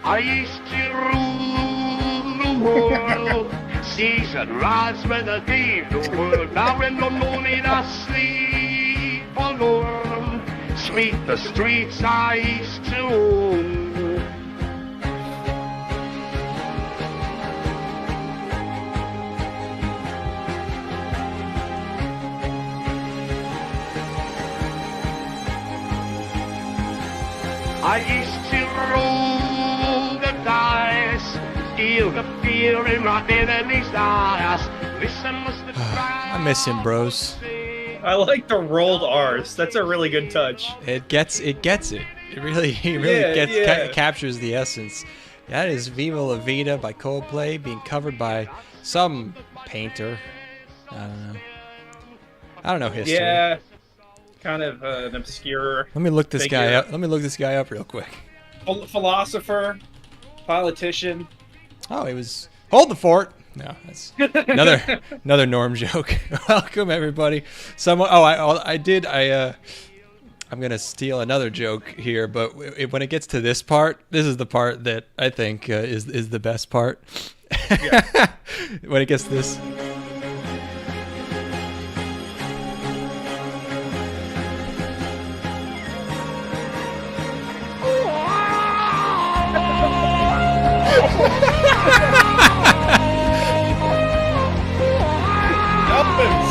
I used to rule the world. Season rise when the day the world. Now in the morning I sleep alone. Sweep the streets I used to own. I used to roll the dice, feel the fear in my enemy's eyes. Listen was the cry. I miss him, bros. I like the rolled R's. That's a really good touch. It gets it. It really captures the essence. That is Viva La Vida by Coldplay being covered by some painter. I don't know history. Yeah. Kind of an obscure. Let me look this figure. guy up. Let me look this guy up real quick. Philosopher, politician. Oh, he was hold the fort. No, that's another Norm joke. Welcome everybody. Someone. Oh, I'm gonna steal another joke here, but when it gets to this part, this is the part that I think is the best part. Yeah. When it gets to this.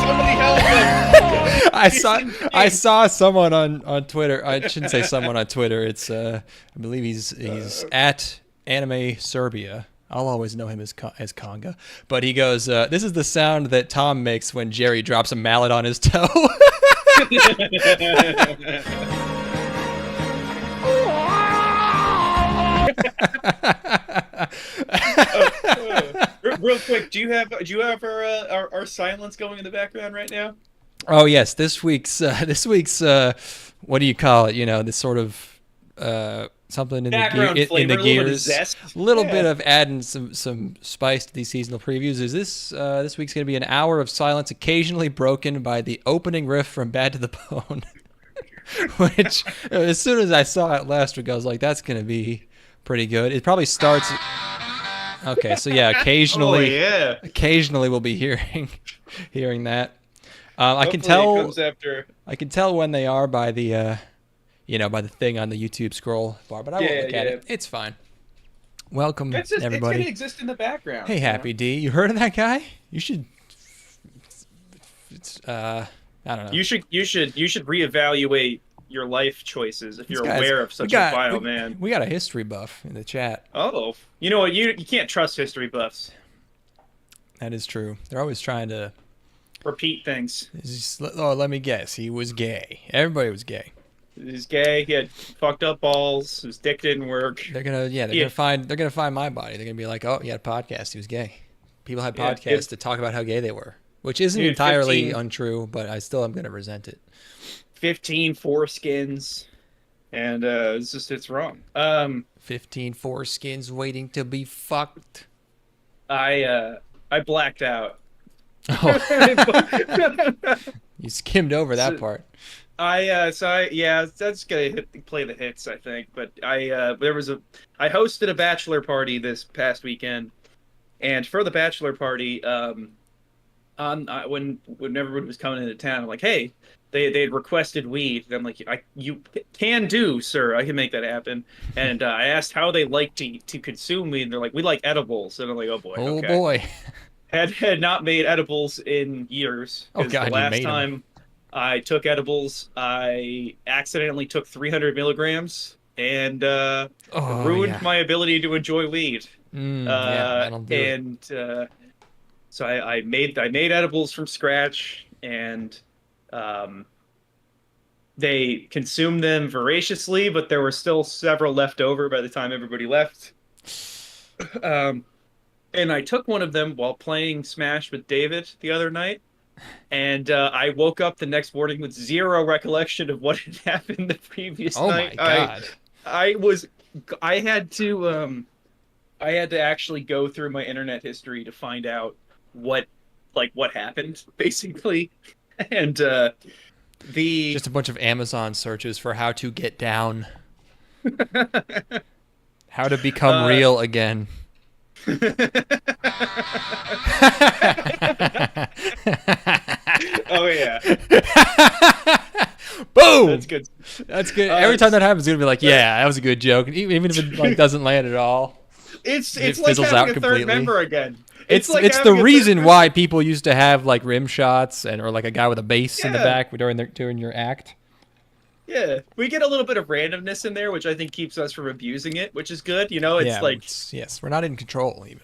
Somebody help him! I saw someone on Twitter. I shouldn't say someone on Twitter. It's I believe he's at Anime Serbia. I'll always know him as Conga. But he goes, this is the sound that Tom makes when Jerry drops a mallet on his toe. Real quick, do you have our silence going in the background right now? Oh yes, this week's what do you call it? You know, this sort of something in the gears, a little bit of adding some spice to these seasonal previews. Is this week's going to be an hour of silence, occasionally broken by the opening riff from Bad to the Bone, which as soon as I saw it last week, I was like, that's going to be pretty good. It probably starts. Okay, so yeah, occasionally we'll be hearing that. I can tell. Comes after. I can tell when they are by the, by the thing on the YouTube scroll bar, but I won't look at it. It's fine. Welcome, everybody. It's gonna exist in the background. Hey, Happy D, you heard of that guy? You should. I don't know. You should reevaluate your life choices if you're aware of such a vile man. We got a history buff in the chat. Oh, you know what? You can't trust history buffs. That is true. They're always trying to repeat things. Let me guess. He was gay. Everybody was gay. He's gay. He had fucked up balls. His dick didn't work. They're gonna find my body. They're gonna be like, oh, he had a podcast. He was gay. People had podcasts to talk about how gay they were, which isn't entirely untrue, but I still am gonna resent it. 15 foreskins, and it's wrong. 15 foreskins waiting to be fucked. I blacked out. Oh. You skimmed over that part. That's gonna play the hits, I think. But I hosted a bachelor party this past weekend, and for the bachelor party, when everyone was coming into town, I'm like, hey. They had requested weed. And I'm like, you can do, sir. I can make that happen. And I asked how they like to consume weed, and they're like, we like edibles. And I'm like, oh boy. Oh boy. Had not made edibles in years. Oh god, the last time I took edibles, I accidentally took 300 milligrams and ruined my ability to enjoy weed. That'll do it. So I made edibles from scratch, and they consumed them voraciously, but there were still several left over by the time everybody left. And I took one of them while playing Smash with David the other night, and I woke up the next morning with zero recollection of what had happened the previous night. Oh my god! I had to actually go through my internet history to find out what happened, basically. And just a bunch of Amazon searches for how to get down. How to become real again. Oh yeah. Boom. That's good. That's good. Every time that happens, it's gonna be like, yeah, that was a good joke, even if it like doesn't land at all. It's it like fizzles having out a completely. third member again. It's like the reason why people used to have like rim shots or like a guy with a bass in the back during your act. Yeah, we get a little bit of randomness in there, which I think keeps us from abusing it, which is good. You know, it's yes, we're not in control even.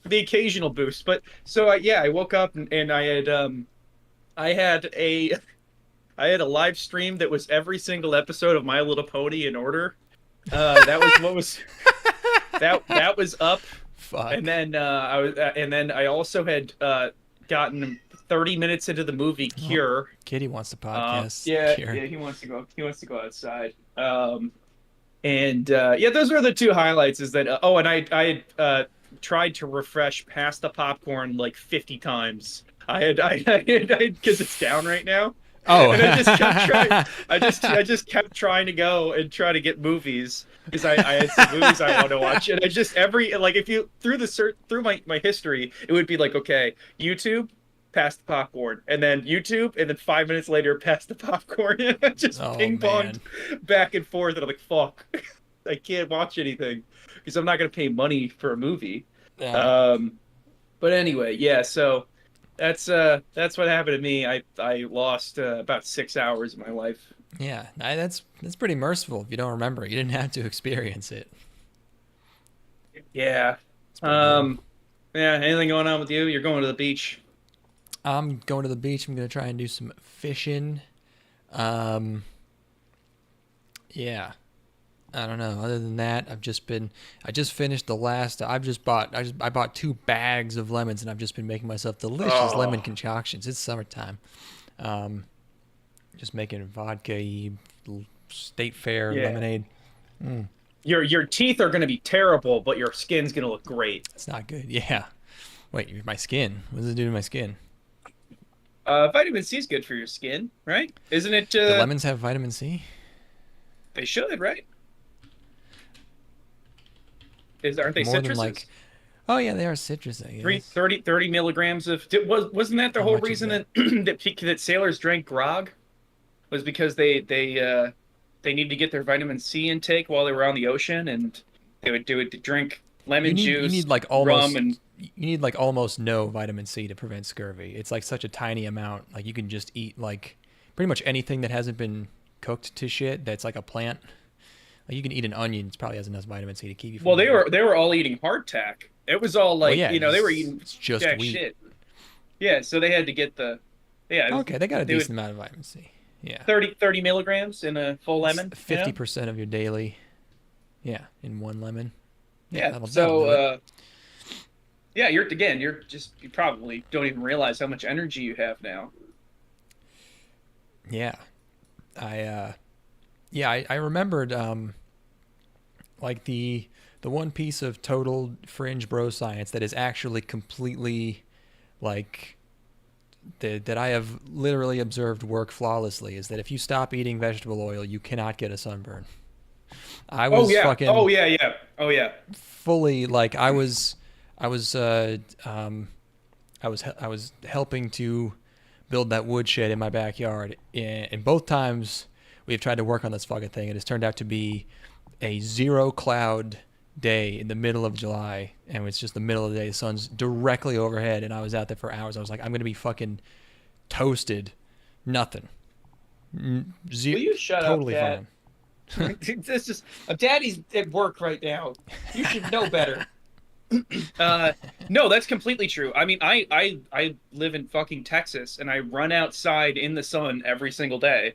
The occasional boost, but so I woke up and I had a live stream that was every single episode of My Little Pony in order. That was what was that was up. Fuck. And then I also had gotten 30 minutes into the movie Cure. Kitty wants to podcast. Yeah, he wants to go. He wants to go outside. Those were the two highlights. Is that and I tried to refresh past the popcorn like 50 times. I because it's down right now. Oh, and I just kept trying. I just kept trying to go and try to get movies because I had some movies I want to watch, and I just if you through my history, it would be like, okay, YouTube, past the popcorn, and then YouTube, and then 5 minutes later, past the popcorn, and just ping ponged back and forth, and I'm like, fuck, I can't watch anything because I'm not gonna pay money for a movie. Yeah. But anyway, yeah, so. That's what happened to me. I lost about 6 hours of my life. Yeah, that's pretty merciful if you don't remember. You didn't have to experience it. Yeah. Yeah. Anything going on with you? You're going to the beach. I'm going to the beach. I'm gonna try and do some fishing. Yeah. I don't know. Other than that, I just finished the last. I bought 2 bags of lemons, and I've just been making myself delicious lemon concoctions. It's summertime. Just making vodka, State Fair lemonade. Mm. Your teeth are gonna be terrible, but your skin's gonna look great. It's not good. Yeah. Wait, my skin. What does it do to my skin? Vitamin C is good for your skin, right? Isn't it? The lemons have vitamin C. They should, right? Aren't they More citruses? than like, oh yeah, they are citrus. I guess. 30 milligrams of. Wasn't that the whole reason that that sailors drank grog? Was because they needed to get their vitamin C intake while they were on the ocean, and they would do it to drink lemon juice. You need like almost rum and. You need like almost no vitamin C to prevent scurvy. It's like such a tiny amount. Like you can just eat like pretty much anything that hasn't been cooked to shit. That's like a plant. Like you can eat an onion. It probably has enough vitamin C to keep you. From they were all eating hardtack. It was all like they were eating just jack wheat. Shit. Yeah, so they had to get the Okay, they got a decent amount of vitamin C. Yeah. 30 milligrams in a full lemon. 50% of your daily. Yeah, in one lemon. Yeah. You probably don't even realize how much energy you have now. Yeah. I remembered like the one piece of total fringe bro science that is actually completely like that I have literally observed work flawlessly is that if you stop eating vegetable oil, you cannot get a sunburn. I was fully like I was helping to build that woodshed in my backyard, and both times we've tried to work on this fucking thing. It has turned out to be a 0 cloud day in the middle of July, and it's just the middle of the day. The sun's directly overhead, and I was out there for hours. I was like, I'm gonna be fucking toasted. Nothing. Will you shut totally up, Dad? Fine. This is Daddy's at work right now. You should know better. No, that's completely true. I mean, I live in fucking Texas, and I run outside in the sun every single day.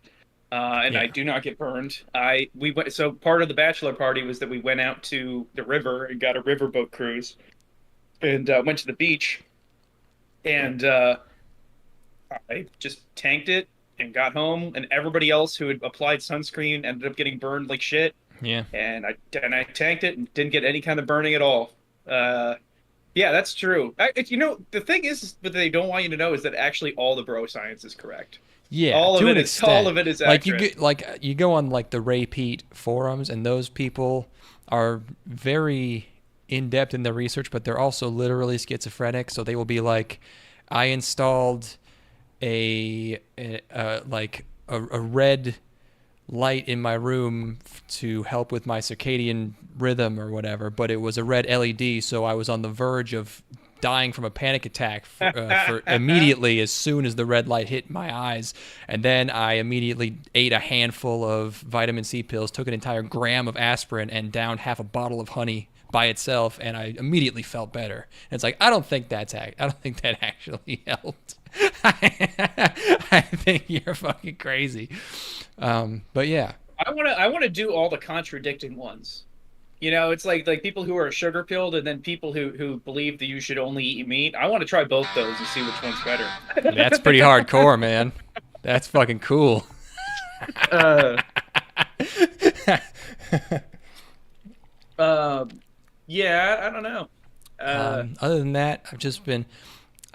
I do not get burned. So part of the bachelor party was that we went out to the river and got a riverboat cruise, and went to the beach, and I just tanked it and got home, and everybody else who had applied sunscreen ended up getting burned like shit. Yeah. And I tanked it and didn't get any kind of burning at all. Yeah, that's true. The thing is, what they don't want you to know is that actually all the bro science is correct. Yeah, all to of an it extent. all of it is accurate. You go on like the Ray Pete forums, and those people are very in depth in their research, but they're also literally schizophrenic. So they will be like, I installed a red light in my room to help with my circadian rhythm or whatever, but it was a red LED, so I was on the verge of dying from a panic attack for immediately as soon as the red light hit my eyes. And then I immediately ate a handful of vitamin C pills, took an entire gram of aspirin, and downed half a bottle of honey by itself, and I immediately felt better. And it's like, I don't think that actually helped. I think you're fucking crazy. But yeah, I want to do all the contradicting ones. You know, it's like people who are sugar pilled, and then people who believe that you should only eat meat. I want to try both those and see which one's better. That's pretty hardcore, man. That's fucking cool. Yeah, I don't know. Other than that, I've just been.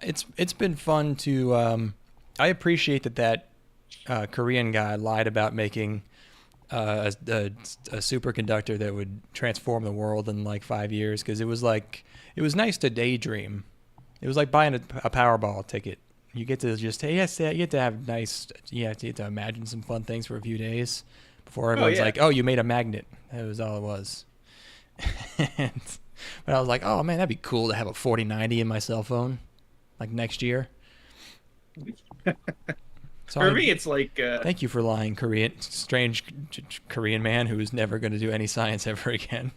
It's been fun to. I appreciate that Korean guy lied about making a superconductor that would transform the world in like 5 years, because it was nice to daydream. It was like buying a Powerball ticket. You get to just you get to have nice. You get to imagine some fun things for a few days before everyone's like, oh, you made a magnet. That was all it was. But I was like, oh man, that'd be cool to have a 4090 in my cell phone, like next year. So for me, it's like. Thank you for lying, strange Korean man who is never going to do any science ever again.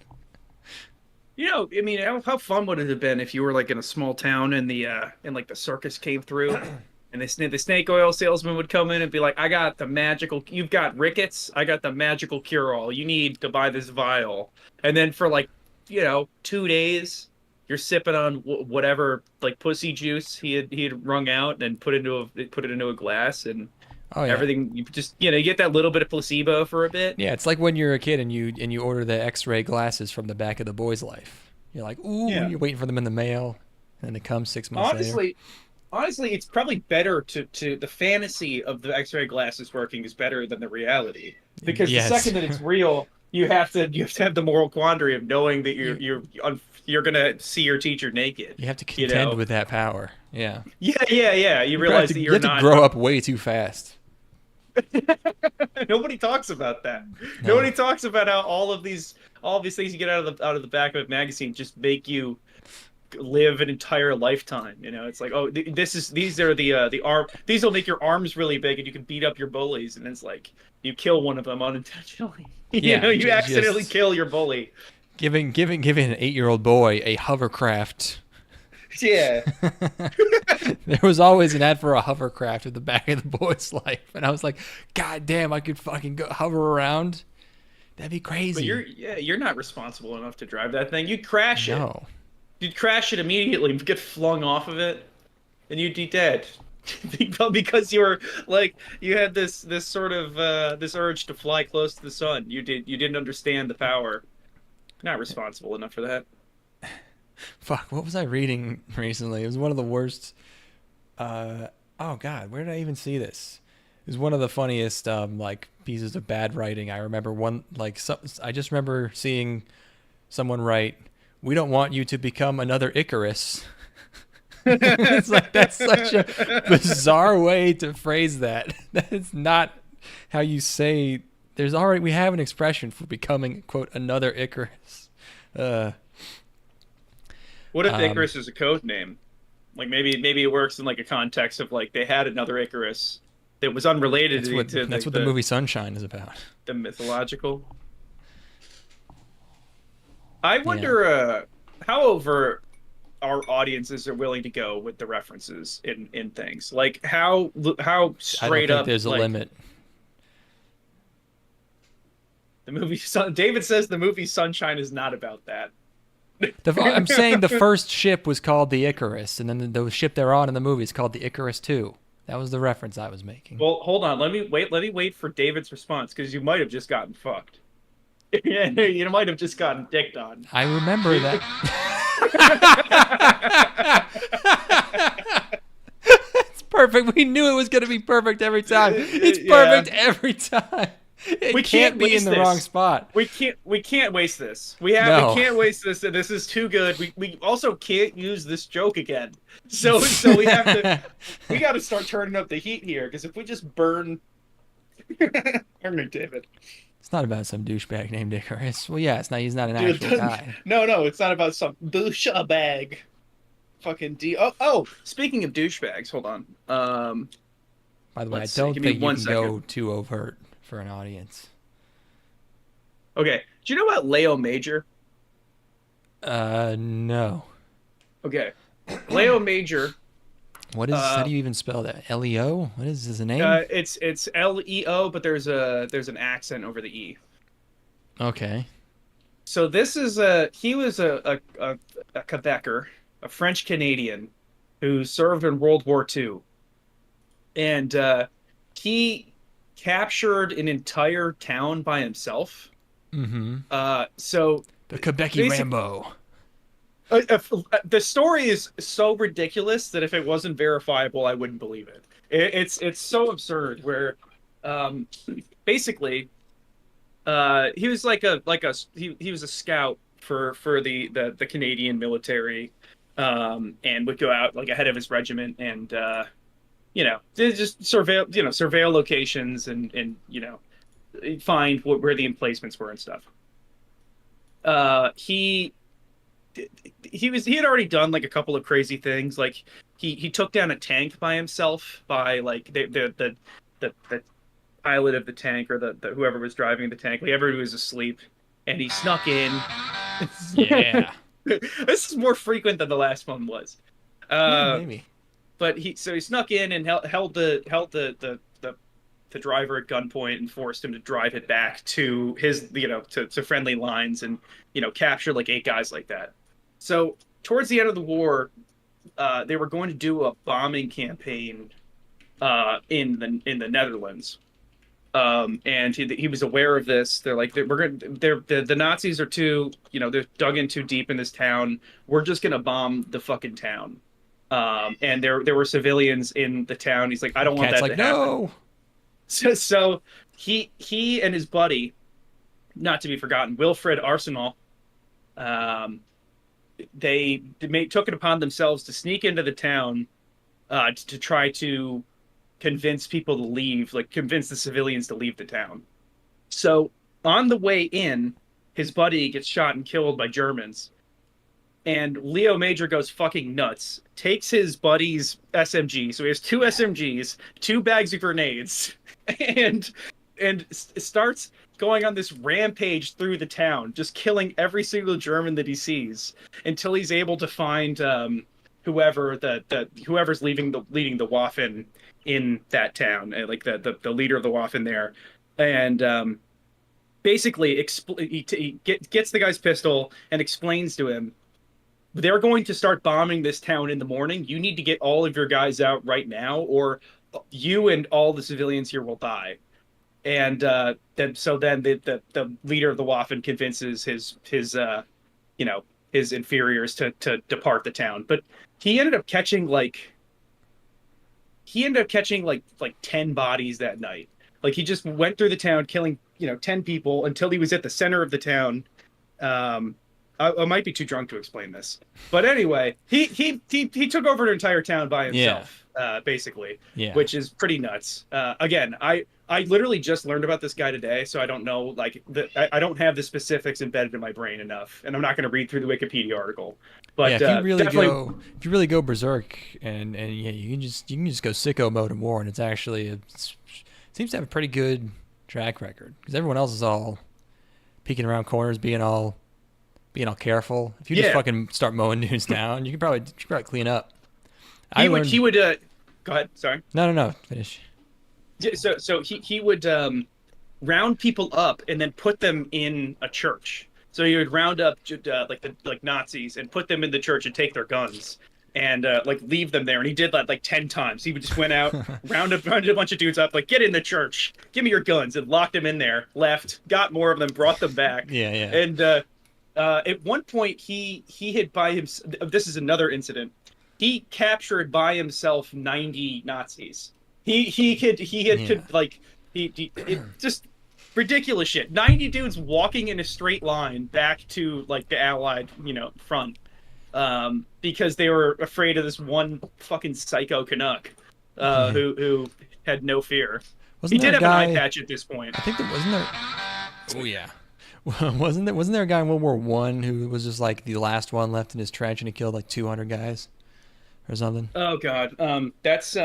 You know, I mean, how fun would it have been if you were like in a small town and the circus came through, and the snake oil salesman would come in and be like, you've got rickets, I got the magical cure-all. You need to buy this vial, and then for 2 days. You're sipping on whatever like pussy juice he had wrung out and put it into a glass, and everything. You just you get that little bit of placebo for a bit. Yeah, it's like when you're a kid and you order the X-ray glasses from the back of the Boy's Life. You're like, ooh, you're waiting for them in the mail, and it comes 6 months later. Honestly, it's probably better to the fantasy of the X-ray glasses working is better than the reality, because the second that it's real, you have to have the moral quandary of knowing that you're gonna see your teacher naked. You have to contend with that power. Yeah. Yeah. You realize that you're not. You have to grow up way too fast. Nobody talks about that. No. Nobody talks about how all of these things you get out of the back of a magazine just make you live an entire lifetime. It's like, oh, these will make your arms really big and you can beat up your bullies, and it's like you kill one of them unintentionally. You accidentally kill your bully. Giving an 8-year-old boy a hovercraft. Yeah. There was always an ad for a hovercraft at the back of the Boy's Life, and I was like, God damn, I could fucking go hover around. That'd be crazy. But you're not responsible enough to drive that thing. You'd crash it. No. You'd crash it immediately, get flung off of it, and you'd be dead. Because you had this sort of this urge to fly close to the sun. You didn't understand the power. Not responsible enough for that. Fuck, what was I reading recently? It was one of the worst. Oh God, where did I even see this? It was one of the funniest pieces of bad writing. I remember I just remember seeing someone write, "We don't want you to become another Icarus." It's like, that's such a bizarre way to phrase that. That is not how you say. We have an expression for becoming, quote, another Icarus. What if Icarus is a code name? Like maybe it works in like a context of like they had another Icarus that was unrelated to that's what the movie Sunshine is about. The mythological. I wonder how over our audiences are willing to go with the references in things. Like how straight up. There's a limit. The movie David says the movie Sunshine is not about that. I'm saying the first ship was called the Icarus, and then the ship they're on in the movie is called the Icarus II. That was the reference I was making. Well, hold on. Let me wait for David's response, because you might have just gotten fucked. You might have just gotten dicked on. I remember that. That's perfect. We knew it was going to be perfect every time. It's perfect every time. We can't be in the wrong spot. We can't waste this. We can't waste this. This is too good. We also can't use this joke again. So we have to. We got to start turning up the heat here, because if we just burn, David. It's not about some douchebag named Icarus. Well, yeah, it's not. He's not an actual guy. No, it's not about some douchebag. Fucking Oh, speaking of douchebags, hold on. By the way, I don't think you can go too overt for an audience. Okay. Do you know about Leo Major? No. Okay. Leo Major. What is? How do you even spell that? Leo? What is his name? It's Leo, but there's an accent over the E. Okay. So this is he was a Quebecer, a French Canadian, who served in World War II, and he captured an entire town by himself. Mm-hmm. So the Quebecy Rambo. The story is so ridiculous that if it wasn't verifiable, I wouldn't believe it. It's so absurd. Where, basically, he was he was a scout for the Canadian military, and would go out like ahead of his regiment and just surveil locations and find where the emplacements were and stuff. He had already done like a couple of crazy things. Like he took down a tank by himself by like the pilot of the tank, or the whoever was driving the tank. Like everybody was asleep, and he snuck in. Yeah. This is more frequent than the last one was. Maybe. But he snuck in and held the driver at gunpoint and forced him to drive it back to his to friendly lines, and capture like 8 guys like that. So towards the end of the war, they were going to do a bombing campaign in the Netherlands, and he was aware of this. They're like, the Nazis are too they're dug in too deep in this town. We're just gonna bomb the fucking town. And there were civilians in the town. He's like, I don't want that to happen. No. So he and his buddy, not to be forgotten, Wilfred Arsenal, they took it upon themselves to sneak into the town, to try to convince people to leave, like convince the civilians to leave the town. So on the way in, his buddy gets shot and killed by Germans. And Leo Major goes fucking nuts, takes his buddy's SMG, so he has 2 SMGs, 2 bags of grenades, and starts going on this rampage through the town, just killing every single German that he sees, until he's able to find whoever's leading the Waffen in that town, like the leader of the Waffen there, and basically he gets the guy's pistol and explains to him, they're going to start bombing this town in the morning. You need to get all of your guys out right now, or you and all the civilians here will die. And then the leader of the Waffen convinces his inferiors to depart the town. But he ended up catching like 10 bodies that night. Like he just went through the town killing 10 people until he was at the center of the town. I might be too drunk to explain this, but anyway, he took over an entire town by himself, basically, which is pretty nuts. Again, I literally just learned about this guy today, so I don't know, I don't have the specifics embedded in my brain enough, and I'm not going to read through the Wikipedia article. But if you really go berserk, and you can just go sicko mode in war, and it's actually it seems to have a pretty good track record, because everyone else is all peeking around corners, being all careful. If you just fucking start mowing dudes down, you could probably clean up. He would go ahead. Sorry. No. Finish. So he would round people up and then put them in a church. So he would round up like Nazis and put them in the church and take their guns and leave them there. And he did that like 10 times. He would just went out, rounded a bunch of dudes up, like, get in the church, give me your guns, and locked them in there. Left, got more of them, brought them back. And at one point, he had by himself. This is another incident. he captured by himself 90 Nazis. It just ridiculous shit. 90 dudes walking in a straight line back to like the Allied, front, because they were afraid of this one fucking psycho Canuck, who had no fear. He did have an eye patch at this point. I think there wasn't there. Oh yeah. Wasn't there a guy in World War One who was just like the last one left in his trench and he killed like 200 guys or something? Oh god, that's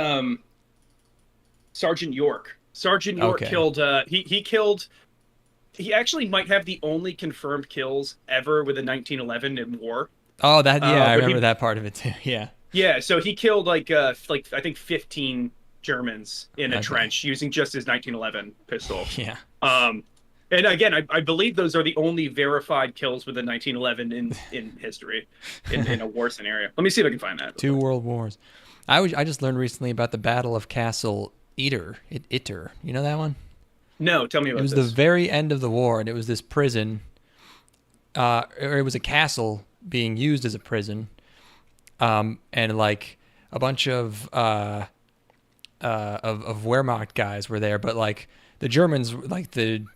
Sergeant York. Sergeant York killed. He actually might have the only confirmed kills ever with the 1911 in war. Oh, I remember that part of it too. Yeah. Yeah, so he killed like I think 15 Germans in a trench using just his 1911 pistol. Yeah. And again, I believe those are the only verified kills with the 1911 in history in a war scenario. Let me see if I can find that. 2 world wars. I just learned recently about the Battle of Castle Iter. You know that one? No, tell me about this. It was the very end of the war, and it was this prison, or it was a castle being used as a prison, and like a bunch of Wehrmacht guys were there, but like the Germans, like it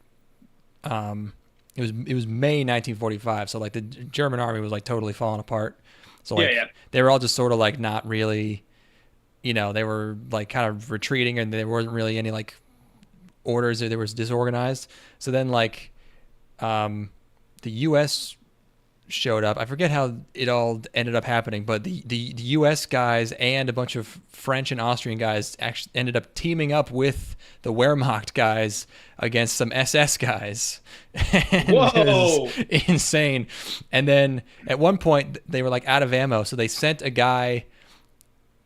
was May 1945, so like the German army was like totally falling apart. So like they were all just sort of like not really, they were like kind of retreating, and there wasn't really any like orders. They were disorganized. So then like the U.S. showed up. I forget how it all ended up happening, but the U.S. guys and a bunch of French and Austrian guys actually ended up teaming up with the Wehrmacht guys against some SS guys. Whoa! It was insane. And then at one point they were like out of ammo, so they sent a guy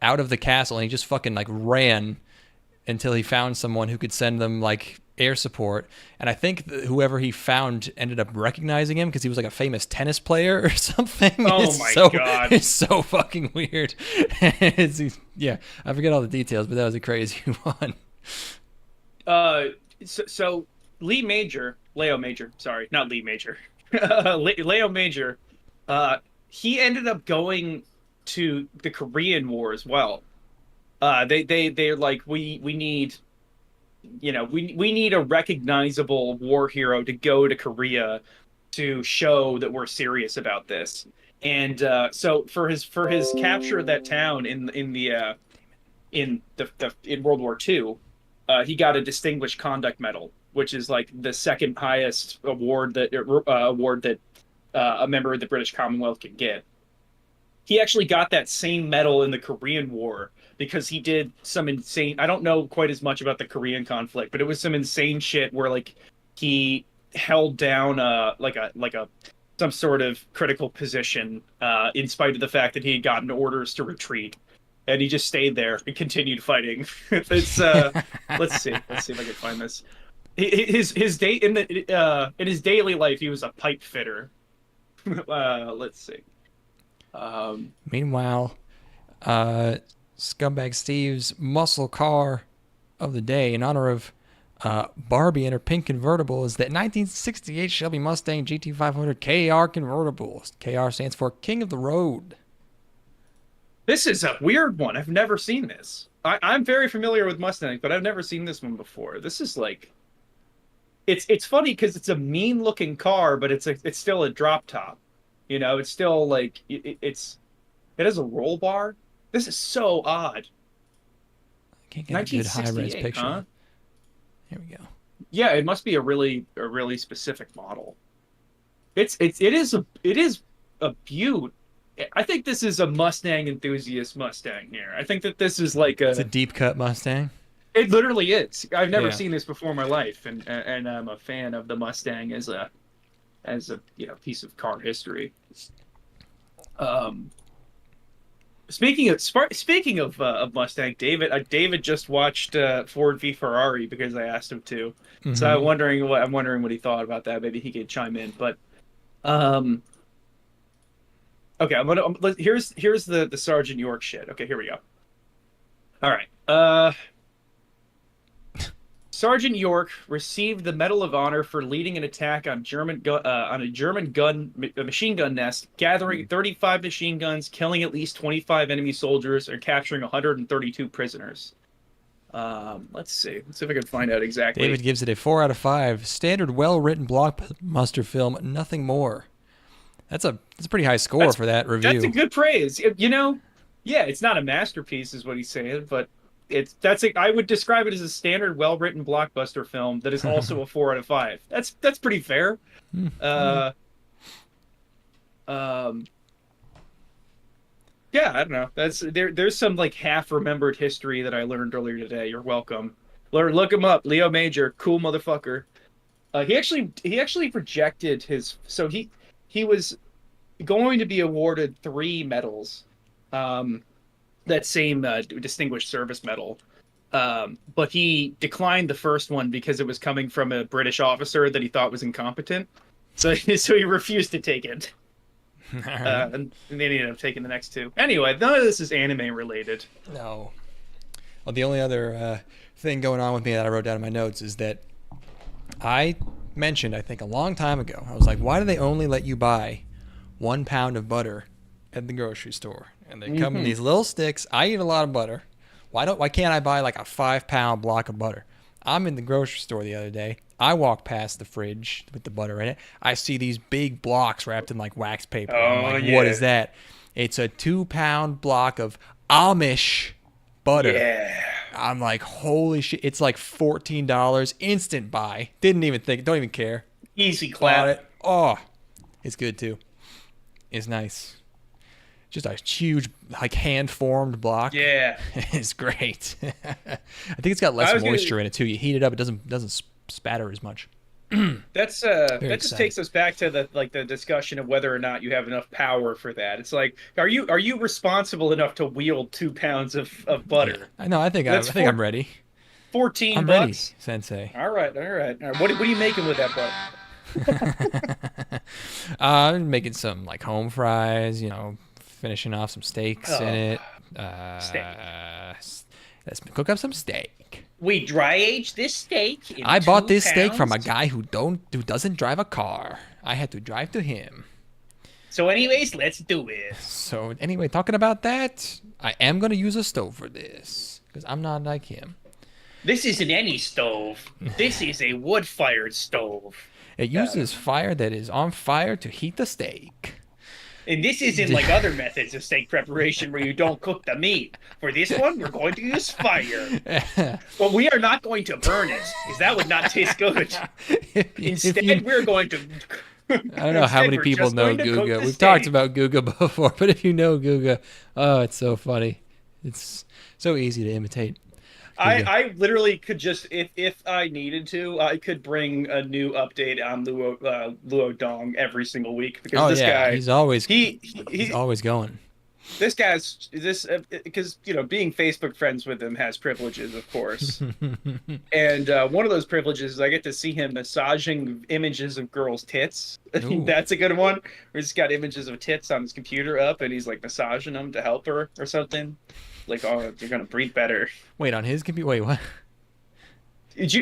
out of the castle, and he just fucking like ran until he found someone who could send them like air support. And I think whoever he found ended up recognizing him because he was like a famous tennis player or something. Oh my god, it's so fucking weird. Yeah, I forget all the details, but that was a crazy one. So Leo Major, sorry, not Lee Major, Leo Major, he ended up going to the Korean War as well. They're like, we need, we need a recognizable war hero to go to Korea to show that we're serious about this. And so for his capture of that town in World War II, he got a Distinguished Conduct Medal, which is like the second highest award that a member of the British Commonwealth can get. He actually got that same medal in the Korean War because he did some insane, I don't know quite as much about the Korean conflict, but it was some insane shit where like he held down some sort of critical position in spite of the fact that he had gotten orders to retreat, and he just stayed there and continued fighting. It's let's see if I can find this. His day in his daily life, he was a pipe fitter. Let's see. Meanwhile, Scumbag Steve's muscle car of the day in honor of Barbie and her pink convertible is that 1968 Shelby Mustang GT500 KR convertible. KR stands for King of the Road. This is a weird one. I've never seen this. I'm very familiar with Mustangs, but I've never seen this one before. This is like, it's funny because it's a mean looking car, but it's still a drop top. It's still like it has a roll bar. This is so odd. I can't get a good high-res picture. Huh? Here we go. Yeah, it must be a really specific model. It is a beaut. I think this is a Mustang enthusiast Mustang here. I think that this is like it's a deep cut Mustang. It literally is. I've never seen this before in my life, and I'm a fan of the Mustang as a piece of car history. Speaking of Mustang, David just watched Ford v Ferrari because I asked him to. Mm-hmm. So I'm wondering what he thought about that. Maybe he could chime in. But okay, here's the Sergeant York shit. Okay, here we go. All right. Sergeant York received the Medal of Honor for leading an attack on a German machine gun nest, gathering 35 machine guns, killing at least 25 enemy soldiers, and capturing 132 prisoners. Let's see. Let's see if I can find out exactly. David gives it a 4 out of 5. Standard, well-written blockbuster film, nothing more. That's a pretty high score for that review. That's a good praise. You know, yeah, it's not a masterpiece, is what he's saying, but I would describe it as a standard, well-written blockbuster film that is also a 4 out of 5. That's pretty fair. Yeah, I don't know. There's some like half-remembered history that I learned earlier today. You're welcome. Look him up. Leo Major, cool motherfucker. He actually rejected his. So he was going to be awarded 3 medals. That same Distinguished Service Medal. But he declined the first one because it was coming from a British officer that he thought was incompetent. So he refused to take it. And then he ended up taking the next 2. Anyway, none of this is anime related. No. Well, the only other thing going on with me that I wrote down in my notes is that I mentioned, I think a long time ago, I was like, why do they only let you buy 1 pound of butter at the grocery store? And they come in these little sticks. I eat a lot of butter. Why can't I buy like a 5-pound block of butter? I'm in the grocery store the other day. I walk past the fridge with the butter in it. I see these big blocks wrapped in like wax paper. I'm like, what is that? It's a 2-pound block of Amish butter. Yeah. I'm like, holy shit. It's like $14. Instant buy. Didn't even think. Don't even care. Easy clap. Oh, it's good too. It's nice. Just a huge, like, hand-formed block. Yeah. It's great. I think it's got less moisture in it, too. You heat it up, it doesn't spatter as much. That just takes us back to the discussion of whether or not you have enough power for that. It's like, are you responsible enough to wield 2 pounds of butter? Yeah. I know. I think I'm ready. $14. I'm ready, Sensei. All right. What are you making with that butter? I'm making some like home fries. Finishing off some steaks in it. Steak. Let's cook up some steak. We dry aged this steak. I bought this steak from a guy who doesn't drive a car. I had to drive to him. So, anyways, let's do it. So, anyway, talking about that, I am gonna use a stove for this because I'm not like him. This isn't any stove. This is a wood-fired stove. It uses fire that is on fire to heat the steak. And this isn't like other methods of steak preparation where you don't cook the meat. For this one, we're going to use fire. But we are not going to burn it, because that would not taste good. Instead, we're going to... I don't know how many people know Guga. We've talked about Guga before, but if you know Guga, oh, it's so funny. It's so easy to imitate. I literally could just, if I needed to, I could bring a new update on Luo Dong every single week because this guy, he's always going. This guy's because being Facebook friends with him has privileges, of course, and one of those privileges is I get to see him massaging images of girls' tits. That's a good one. Where he's got images of tits on his computer up, and he's like massaging them to help her or something. Like, oh, you're gonna breathe better. Wait, on his computer? Wait, what?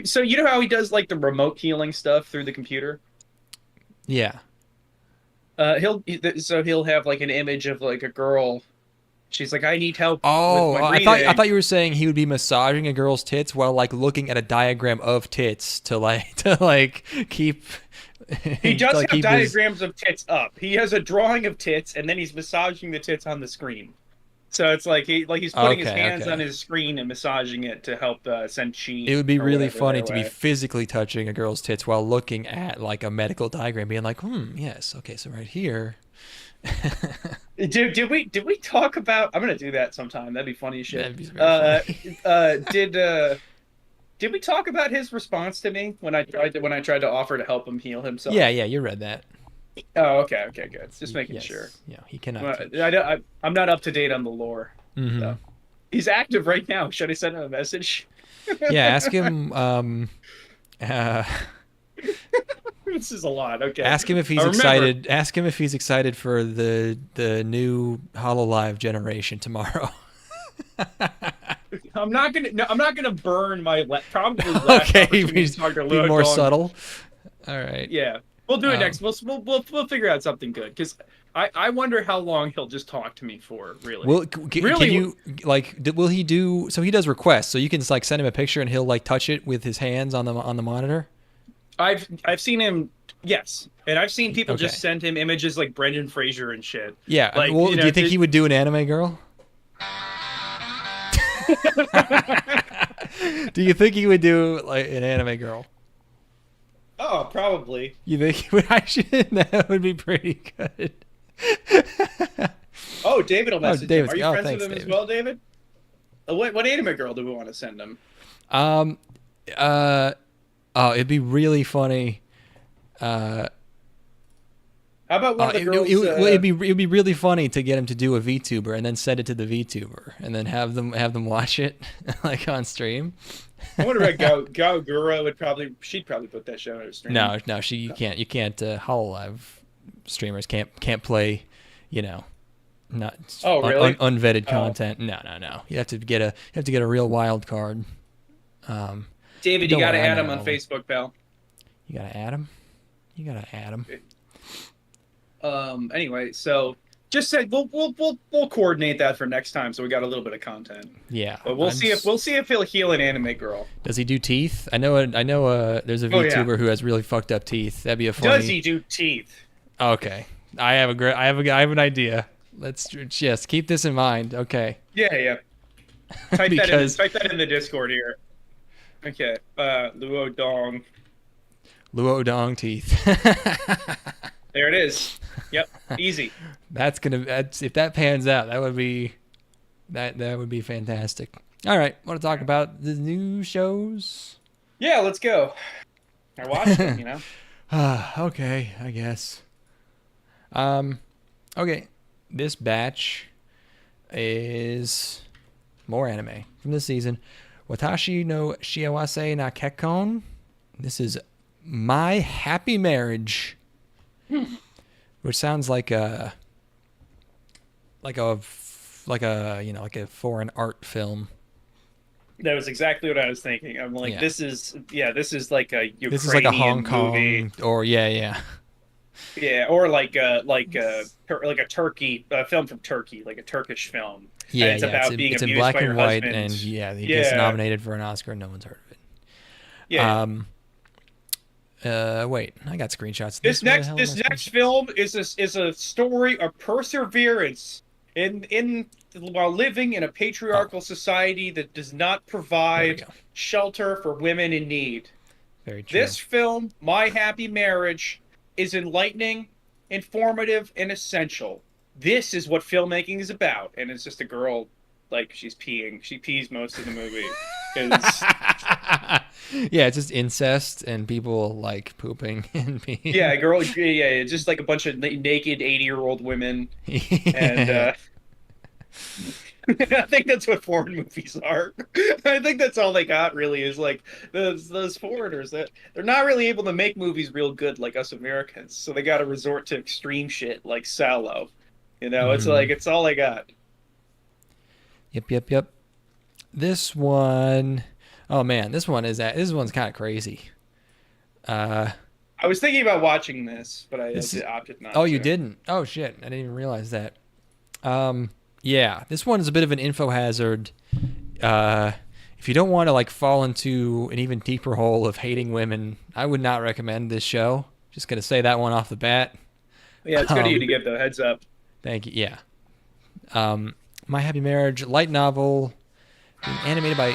So you know how he does like the remote healing stuff through the computer? Yeah. He'll have like an image of like a girl. She's like, I need help. Oh, with my breathing. I thought you were saying he would be massaging a girl's tits while like looking at a diagram of tits to keep. He does have diagrams of tits up. He has a drawing of tits, and then he's massaging the tits on the screen. So it's like he's putting his hands on his screen and massaging it to help send chi. It would be really funny to be physically touching a girl's tits while looking at like a medical diagram, being like, yes, okay, so right here. Did we talk about? I'm gonna do that sometime. That'd be funny as shit. That'd be very funny. Did we talk about his response to me when I tried to offer to help him heal himself? Yeah, you read that. Oh, okay, good. Just making sure. Yeah, he cannot. I'm not up to date on the lore. Mm-hmm. So. He's active right now. Should I send him a message? Yeah, ask him. This is a lot. Okay. Ask him if he's excited. Ask him if he's excited for the new HoloLive generation tomorrow. I'm not gonna burn my probably last Okay, opportunity to talk to be Luo more Dong. subtle. All right. Yeah, we'll do it next. We'll figure out something good because I wonder how long he'll just talk to me for. Really, can you like? Will he do? So he does requests. So you can like send him a picture and he'll like touch it with his hands on the monitor. I've seen him. Yes, and I've seen people just send him images like Brendan Fraser and shit. Yeah. Like, well, do you think he would do an anime girl? Do you think he would do like an anime girl? Oh, probably. You think he would actually? That would be pretty good. Oh, David will message him. Are you friends thanks, with him David. as well, David? What anime girl do we want to send him? Oh, it'd be really funny. How about one of the girls? It'd be really funny to get him to do a VTuber and then send it to the VTuber and then have them watch it like on stream. I wonder if Gura she'd probably put that show on her stream. No, you can't Hololive streamers can't play, not really? Unvetted content. No. You have to get a real wild card. David, you gotta add him on Facebook, pal. You gotta add him. Anyway, so just said we'll coordinate that for next time, so we got a little bit of content. Yeah, but we'll see if he'll heal an anime girl. Does he do teeth? I know. There's a VTuber who has really fucked up teeth. That'd be a funny. Does he do teeth? Okay, I have an idea. Let's just keep this in mind. Okay. Yeah. Type that in the Discord here. Okay. Luo Dong teeth. There it is. Yep. Easy. If that pans out, that would be fantastic. All right. Want to talk about the new shows? Yeah, let's go. I watched them, Okay, I guess. Okay. This batch is more anime from this season. Watashi no Shiawase na Kekkon. This is My Happy Marriage. Which sounds like a foreign art film. That was exactly what I was thinking. I'm like, this is like a Ukrainian this is like a Hong Kong movie. Or yeah, or like a Turkey film from Turkey, like a Turkish film. Yeah, and it's about being it's abused in black by and your white, husband. and he gets nominated for an Oscar. No one's heard of it. Yeah. Wait, I got screenshots. This next film is a story of perseverance while living in a patriarchal society that does not provide shelter for women in need. Very true. This film, My Happy Marriage, is enlightening, informative, and essential. This is what filmmaking is about, and it's just a girl, like, she's peeing. She pees most of the movie. Yeah, it's just incest and people like pooping and peeing. Yeah, it's just like a bunch of naked 80-year-old women. And I think that's what foreign movies are. I think that's all they got, really, is like those foreigners that they're not really able to make movies real good like us Americans, so they got to resort to extreme shit like Salo. It's like it's all I got. Yep. This one, oh man, this one's kind of crazy. I was thinking about watching this, but I opted not. Oh, you didn't? Oh shit, I didn't even realize that. Yeah, this one is a bit of an info hazard. If you don't want to like fall into an even deeper hole of hating women, I would not recommend this show. Just gonna say that one off the bat. Yeah, it's good of you to give the heads up. Thank you. Yeah. My Happy Marriage, light novel, being animated by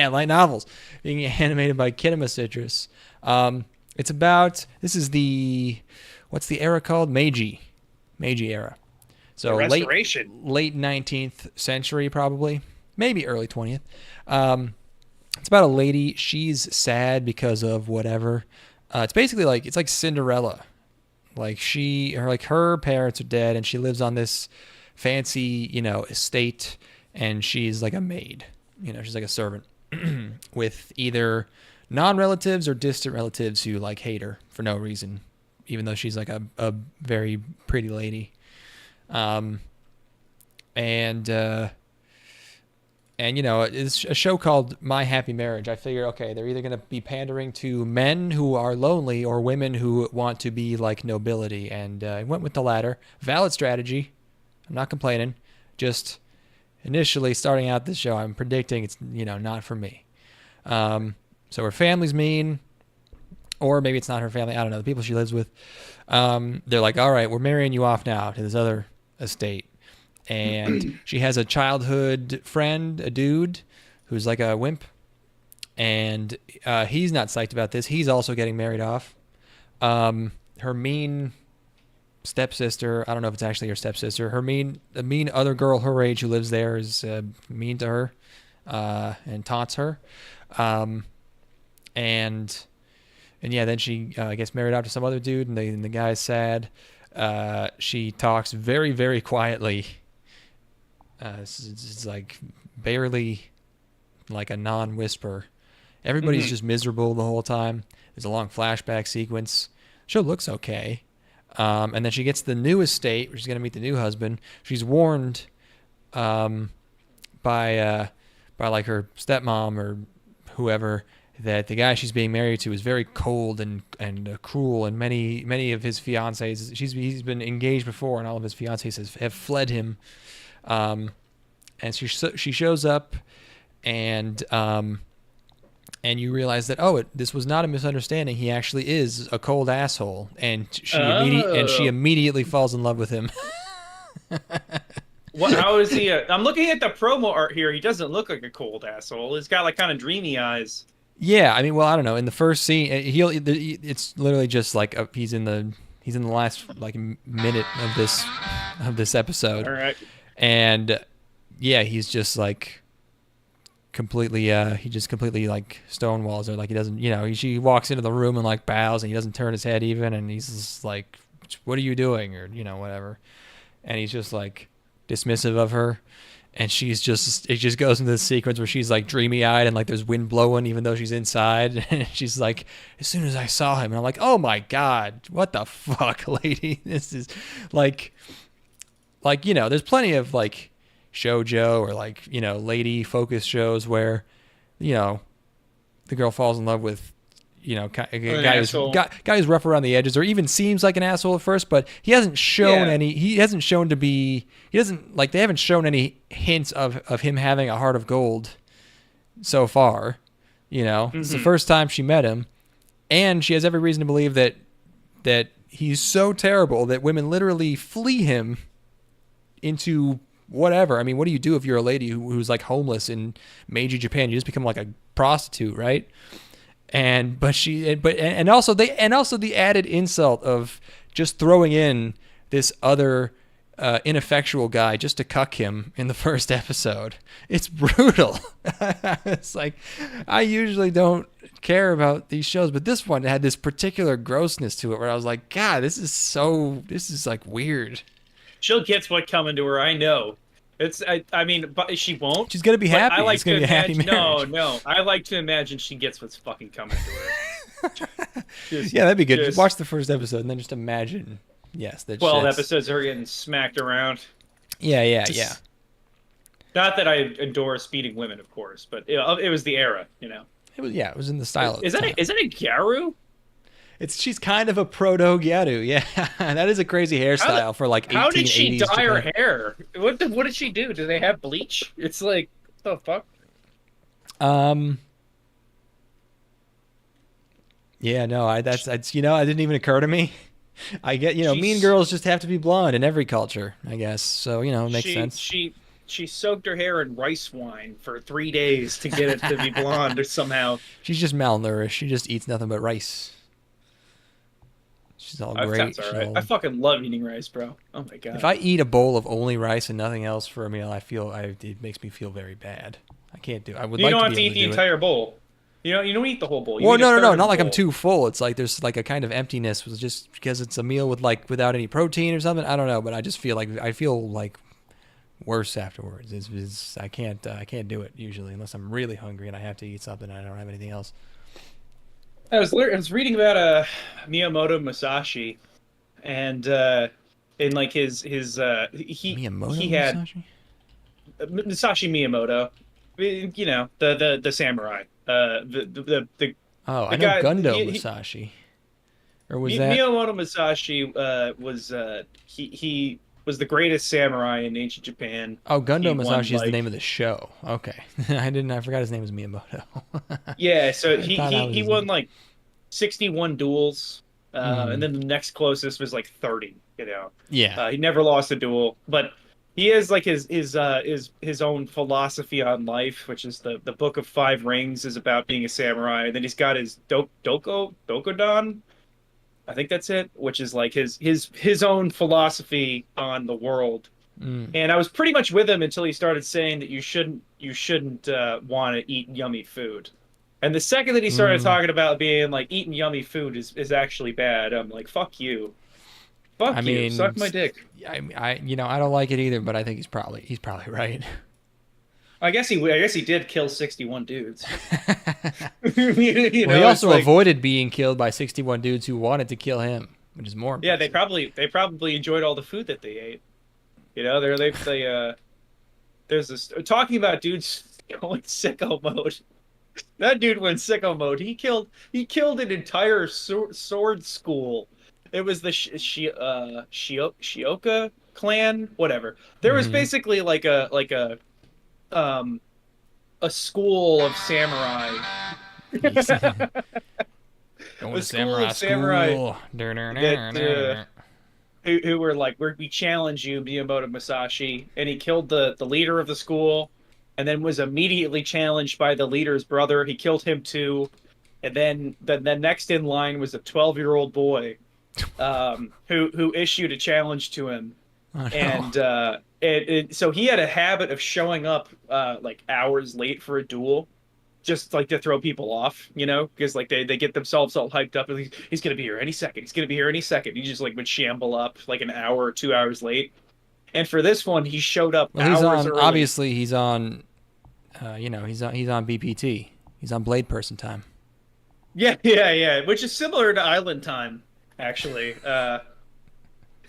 light novels being animated by Kinema Citrus. It's about what's the era called? Meiji era. So Restoration. late 19th century, probably, maybe early 20th. It's about a lady. She's sad because of whatever. It's basically it's like Cinderella. Like her parents are dead, and she lives on this fancy, estate, and she's like a maid. She's like a servant with either non-relatives or distant relatives who like hate her for no reason, even though she's like a very pretty lady. And, it's a show called My Happy Marriage. I figured, okay, they're either going to be pandering to men who are lonely or women who want to be like nobility. And I went with the latter. Valid strategy. I'm not complaining. Just initially starting out this show, I'm predicting it's, not for me. So her family's mean, or maybe it's not her family. I don't know. The people she lives with, they're like, all right, we're marrying you off now to this other estate. And she has a childhood friend, a dude, who's like a wimp. And he's not psyched about this. He's also getting married off. Her mean stepsister, I don't know if it's actually her stepsister, the mean other girl her age who lives there is mean to her and taunts her. And yeah, then she gets married out to some other dude, and the guy's sad. She talks very, very quietly. It's like barely like a non-whisper. Everybody's just miserable the whole time. There's a long flashback sequence. Show looks okay. And then she gets the new estate where she's going to meet the new husband. She's warned by like her stepmom or whoever that the guy she's being married to is very cold and cruel, and many of his fiancés, he's been engaged before, and all of his fiancés have fled him. And she shows up, and you realize that this was not a misunderstanding. He actually is a cold asshole, and she immediately falls in love with him. How is he? I'm looking at the promo art here. He doesn't look like a cold asshole. He's got like kind of dreamy eyes. Yeah, I mean, well, I don't know. In the first scene, it's literally just like he's in the last like minute of this episode. All right. And yeah, he's just like completely like stonewalls her. Like he doesn't, she walks into the room and like bows, and he doesn't turn his head even, and he's just like, what are you doing? Or whatever. And he's just like dismissive of her. And it just goes into this sequence where she's like dreamy eyed and like there's wind blowing even though she's inside. And she's like, as soon as I saw him, and I'm like, oh my God, what the fuck, lady? This is like, there's plenty of like shoujo or like, lady focused shows where, the girl falls in love with, a guy who's rough around the edges, or even seems like an asshole at first, but he hasn't shown they haven't shown any hints of him having a heart of gold so far. It's the first time she met him, and she has every reason to believe that he's so terrible that women literally flee him into whatever. I mean, what do you do if you're a lady who's like homeless in Meiji, Japan? You just become like a prostitute, right? And also the added insult of just throwing in this other ineffectual guy just to cuck him in the first episode. It's brutal. It's like, I usually don't care about these shows, but this one had this particular grossness to it where I was like, God, this is like weird. She'll get what's coming to her, I know. I mean, but she won't. She's gonna be happy. I like it's gonna be a happy marriage. No. I like to imagine she gets what's fucking coming to her. Yeah, that'd be good. Just watch the first episode and then just imagine. Yes, that 12 episodes of her getting smacked around. Yeah. Not that I adore speeding women, of course, but it was the era, It was in the style. Is that a Gyaru? She's kind of a proto Gedou. Yeah, that is a crazy hairstyle for like 1880s. How did she dye Japan. her hair? What did she do? Do they have bleach? It's like, what the fuck? Yeah, no, it didn't even occur to me. I get, mean girls just have to be blonde in every culture, I guess. So, it makes sense. She soaked her hair in rice wine for 3 days to get it to be blonde or somehow. She's just malnourished. She just eats nothing but rice. She's all great. All right. I fucking love eating rice, bro. Oh my God. If I eat a bowl of only rice and nothing else for a meal, it makes me feel very bad. I can't do it. You don't have to eat the entire bowl. You don't eat the whole bowl. Well, no. Not like I'm too full. It's like there's like a kind of emptiness just because it's a meal without any protein or something. I don't know, but I just feel like worse afterwards. I can't do it usually unless I'm really hungry and I have to eat something and I don't have anything else. I was reading about Miyamoto Musashi, and in like he had Musashi? Musashi Miyamoto. You know, the samurai. The Oh, I know guy. Gundo Musashi. Or was that Miyamoto Musashi he was the greatest samurai in ancient Japan. Oh, He Gundo won, Musashi is the name of the show. Okay. I forgot his name was Miyamoto. Yeah, so I thought that was he his won name. like 61 duels, and Mhm. then the next closest was like 30. You know, Yeah. he never lost a duel, but he has like his own philosophy on life, which is the Book of Five Rings is about being a samurai, and then he's got his Dokodan. I think that's it, which is like his own philosophy on the world. Mm. And I was pretty much with him until he started saying that you shouldn't want to eat yummy food. And the second that he started Mm. talking about being like eating yummy food is actually bad, I'm like, fuck you, I fuck you, mean, suck my dick. I don't like it either, but I think he's probably right. I guess he did kill 61 dudes. Well, he also avoided being killed by 61 dudes who wanted to kill him, which is more Yeah, impressive. they probably enjoyed all the food that they ate. You know, there's this talking about dudes going sicko mode. That dude went sicko mode. He killed an entire sword school. It was the Shioka clan, whatever. There was Hmm. basically um a school of samurai. He's going A to school samurai of samurai school. that who were like, we challenge you, Miyamoto Musashi, and he killed the leader of the school, and then was immediately challenged by the leader's brother. He killed him too, and then the next in line was a 12-year-old boy, who issued a challenge to him, Oh, no. and so he had a habit of showing up like hours late for a duel, just like to throw people off, you know, because like they get themselves all hyped up and he's gonna be here any second. He's gonna be here any second. He just like would shamble up like an hour or 2 hours late. And for this one, he showed up Well, hours early. he's on, he's on BPT. He's on Blade Person time. Yeah, yeah, yeah. Which is similar to Island Time, actually.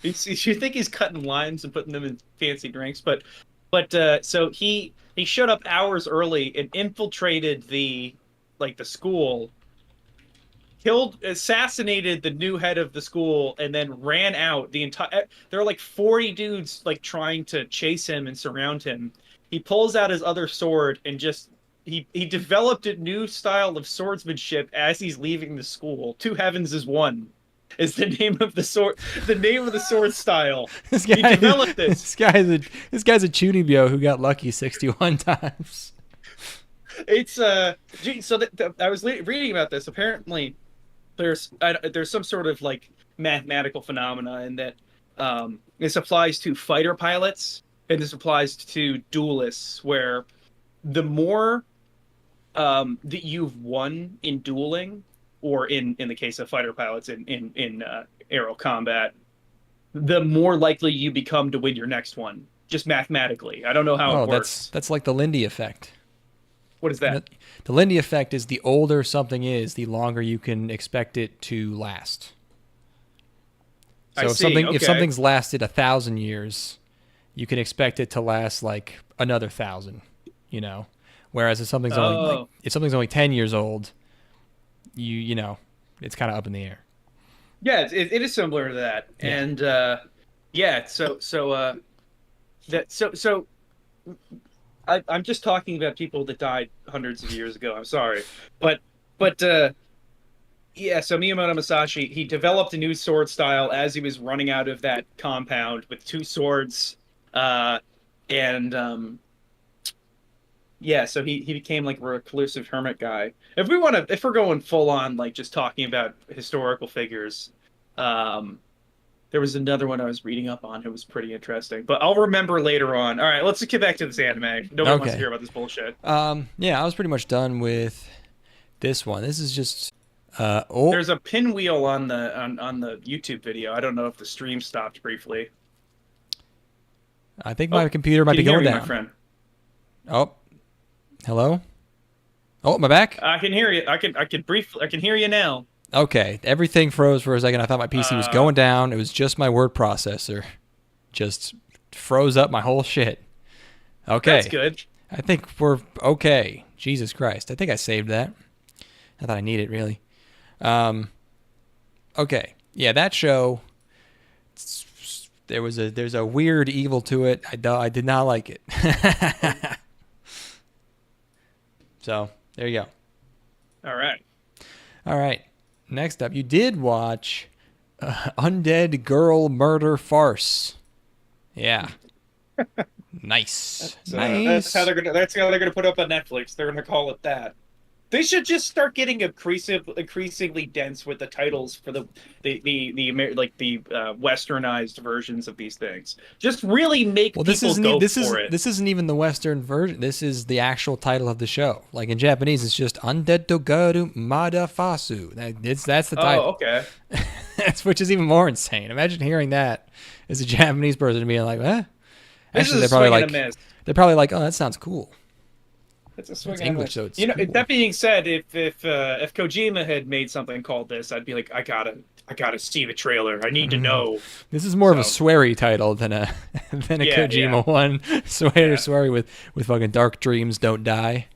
You think he's cutting lines and putting them in fancy drinks, but so he showed up hours early and infiltrated the school, assassinated the new head of the school, and then ran out. There are like 40 dudes like trying to chase him and surround him. He pulls out his other sword and just he developed a new style of swordsmanship as he's leaving the school. Two heavens is one is the name of the sword, the name of the sword style. This He guy, developed this. this guy's a Chunibyo who got lucky 61 times. It's so I was reading about this. Apparently, there's some sort of like mathematical phenomena in that this applies to fighter pilots and this applies to duelists, where the more that you've won in dueling, or in the case of fighter pilots in aero combat, the more likely you become to win your next one, just mathematically. I don't know how Oh, it works. that's like the Lindy effect. What is You know, that? the Lindy effect is the older something is, the longer you can expect it to last. I So see. if Okay. something's lasted 1,000 years, you can expect it to last like another 1,000. You know, whereas Oh, if something's only 10 years old, you know, it's kind of up in the air. yeah, it is similar to that, Yeah. and yeah. So I'm just talking about people that died hundreds of years ago. I'm sorry, but but yeah. So Miyamoto Musashi, he developed a new sword style as he was running out of that compound with two swords, uh, and yeah. So he became like a reclusive hermit guy. If we're going full on like just talking about historical figures, um, there was another one I was reading up on. It was pretty interesting, but I'll remember later on. All right, let's get back to this anime. Nobody wants to Okay. hear about this bullshit. Yeah, I was pretty much done with this one. This is just oh, There's a pinwheel on the YouTube video. I don't know if the stream stopped briefly. I think Oh, my computer might can be you hear going me, down. my friend? Oh, hello. Oh, am I back? I can hear you. I can hear you now. Okay, everything froze for a second. I thought my PC was Uh, going down. It was just my word processor. Just froze up my whole shit. that's Okay. good. I think we're okay. Jesus Christ. I think I saved that. Not that I need it, really. Okay. Yeah, that show, there's a weird evil to it. I did not like it. So, there you go. All right. All right. Next up, you did watch Undead Girl Murder Farce. Yeah. Nice. That's how they're gonna put up on Netflix. They're gonna call it that. They should just start getting increasingly dense with the titles for the westernized versions of these things. Just really make people go for it. This isn't even the Western version. This is the actual title of the show. Like in Japanese, it's just Undead Togaru Mada Fasu. That's the title. Oh, okay. Which is even more insane. Imagine hearing that as a Japanese person being like, "Eh." Actually, they're probably like, "Oh, that sounds cool." It's a swing it's English, so it's cool. That being said, if Kojima had made something called this, I'd be like, I gotta see the trailer. I need to know. This is more of a sweary title than a Kojima one. Sweary with fucking Dark Dreams Don't Die.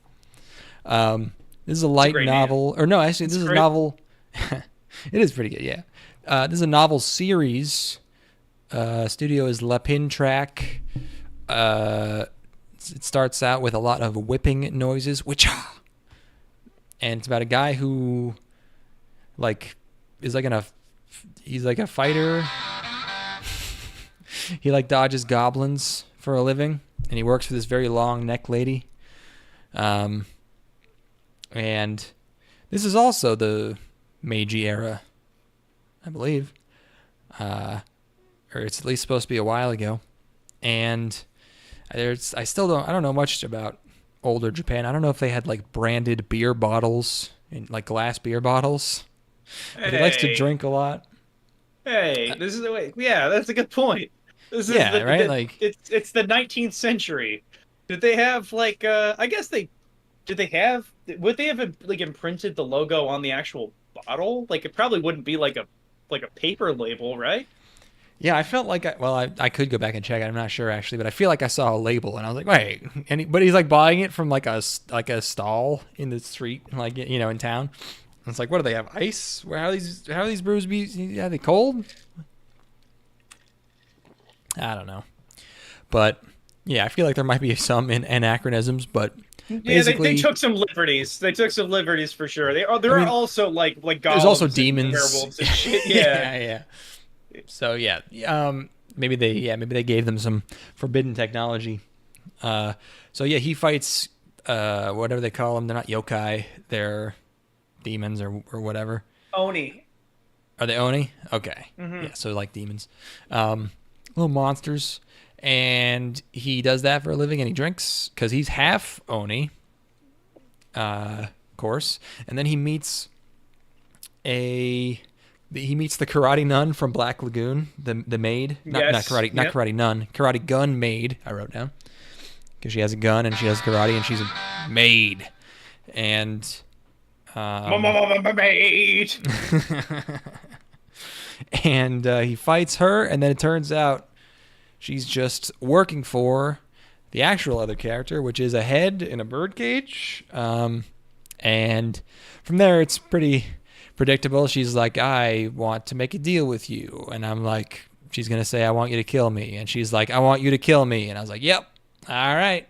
This is a light novel, name. Or no, actually, this is a novel. It is pretty good, yeah. This is a novel series. Studio is Lapin Track. It starts out with a lot of whipping noises, and it's about a guy who, like, is like he's like a fighter. He like dodges goblins for a living, and he works for this very long neck lady. And this is also the Meiji era, I believe, or it's at least supposed to be a while ago, and. I don't know much about older Japan. I don't know if they had like branded beer bottles, like glass beer bottles. But he likes to drink a lot. Hey, this is the way. Yeah, that's a good point. This is right. It's the 19th century. Did they have like? I guess they did. They have. Would they have like imprinted the logo on the actual bottle? Like it probably wouldn't be like a paper label, right? Yeah, I felt like I could go back and check it. I'm not sure actually, but I feel like I saw a label and I was like, wait, but he's like buying it from like a stall in the street, like in town. And it's like, what do they have? Ice? How are these brews be? Are they cold? I don't know, but yeah, I feel like there might be some anachronisms, but basically, they took some liberties. They took some liberties for sure. There are also like goblins. There's also demons, werewolves, and shit. Yeah. So maybe they gave them some forbidden technology. So yeah, he fights whatever they call them. They're not yokai. They're demons or whatever. Oni. Are they Oni? Okay. Mm-hmm. Yeah, so like demons, little monsters, and he does that for a living. And he drinks because he's half Oni, of course. And then he meets the karate nun from Black Lagoon, the maid, not karate nun, karate gun maid. I wrote down because she has a gun and she has karate and she's a maid, and maid. And he fights her, and then it turns out she's just working for the actual other character, which is a head in a birdcage. And from there, it's pretty predictable. She's like, I want to make a deal with you. And I'm like, she's going to say, I want you to kill me. And she's like, I want you to kill me. And I was like, yep. All right.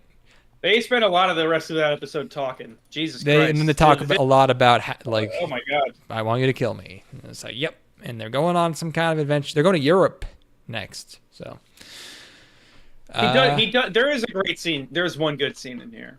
They spent a lot of the rest of that episode talking. Jesus Christ. And then they talk a lot about, like, oh my God, I want you to kill me. And it's like, yep. And they're going on some kind of adventure. They're going to Europe next. So. He does. There is a great scene. There's one good scene in here.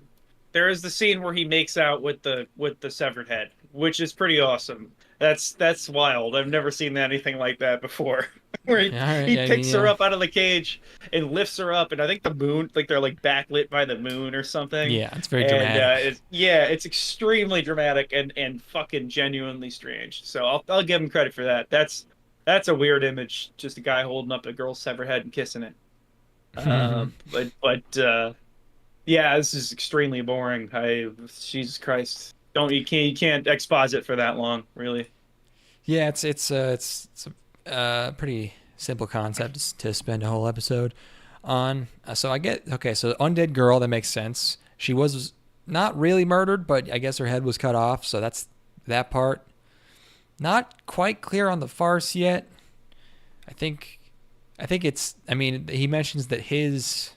There is the scene where he makes out with the severed head, which is pretty awesome. That's wild. I've never seen anything like that before. Where he picks her up out of the cage and lifts her up, and I think the moon, like they're like backlit by the moon or something. Yeah, it's very dramatic. It's extremely dramatic and fucking genuinely strange. So I'll give him credit for that. That's a weird image, just a guy holding up a girl's severed head and kissing it. Yeah, this is extremely boring. Jesus Christ, you can't exposit for that long, really. Yeah, it's a pretty simple concept to spend a whole episode on. So Undead Girl, that makes sense. She was not really murdered, but I guess her head was cut off. So that's that part. Not quite clear on the farce yet. I think it's. I mean, he mentions that his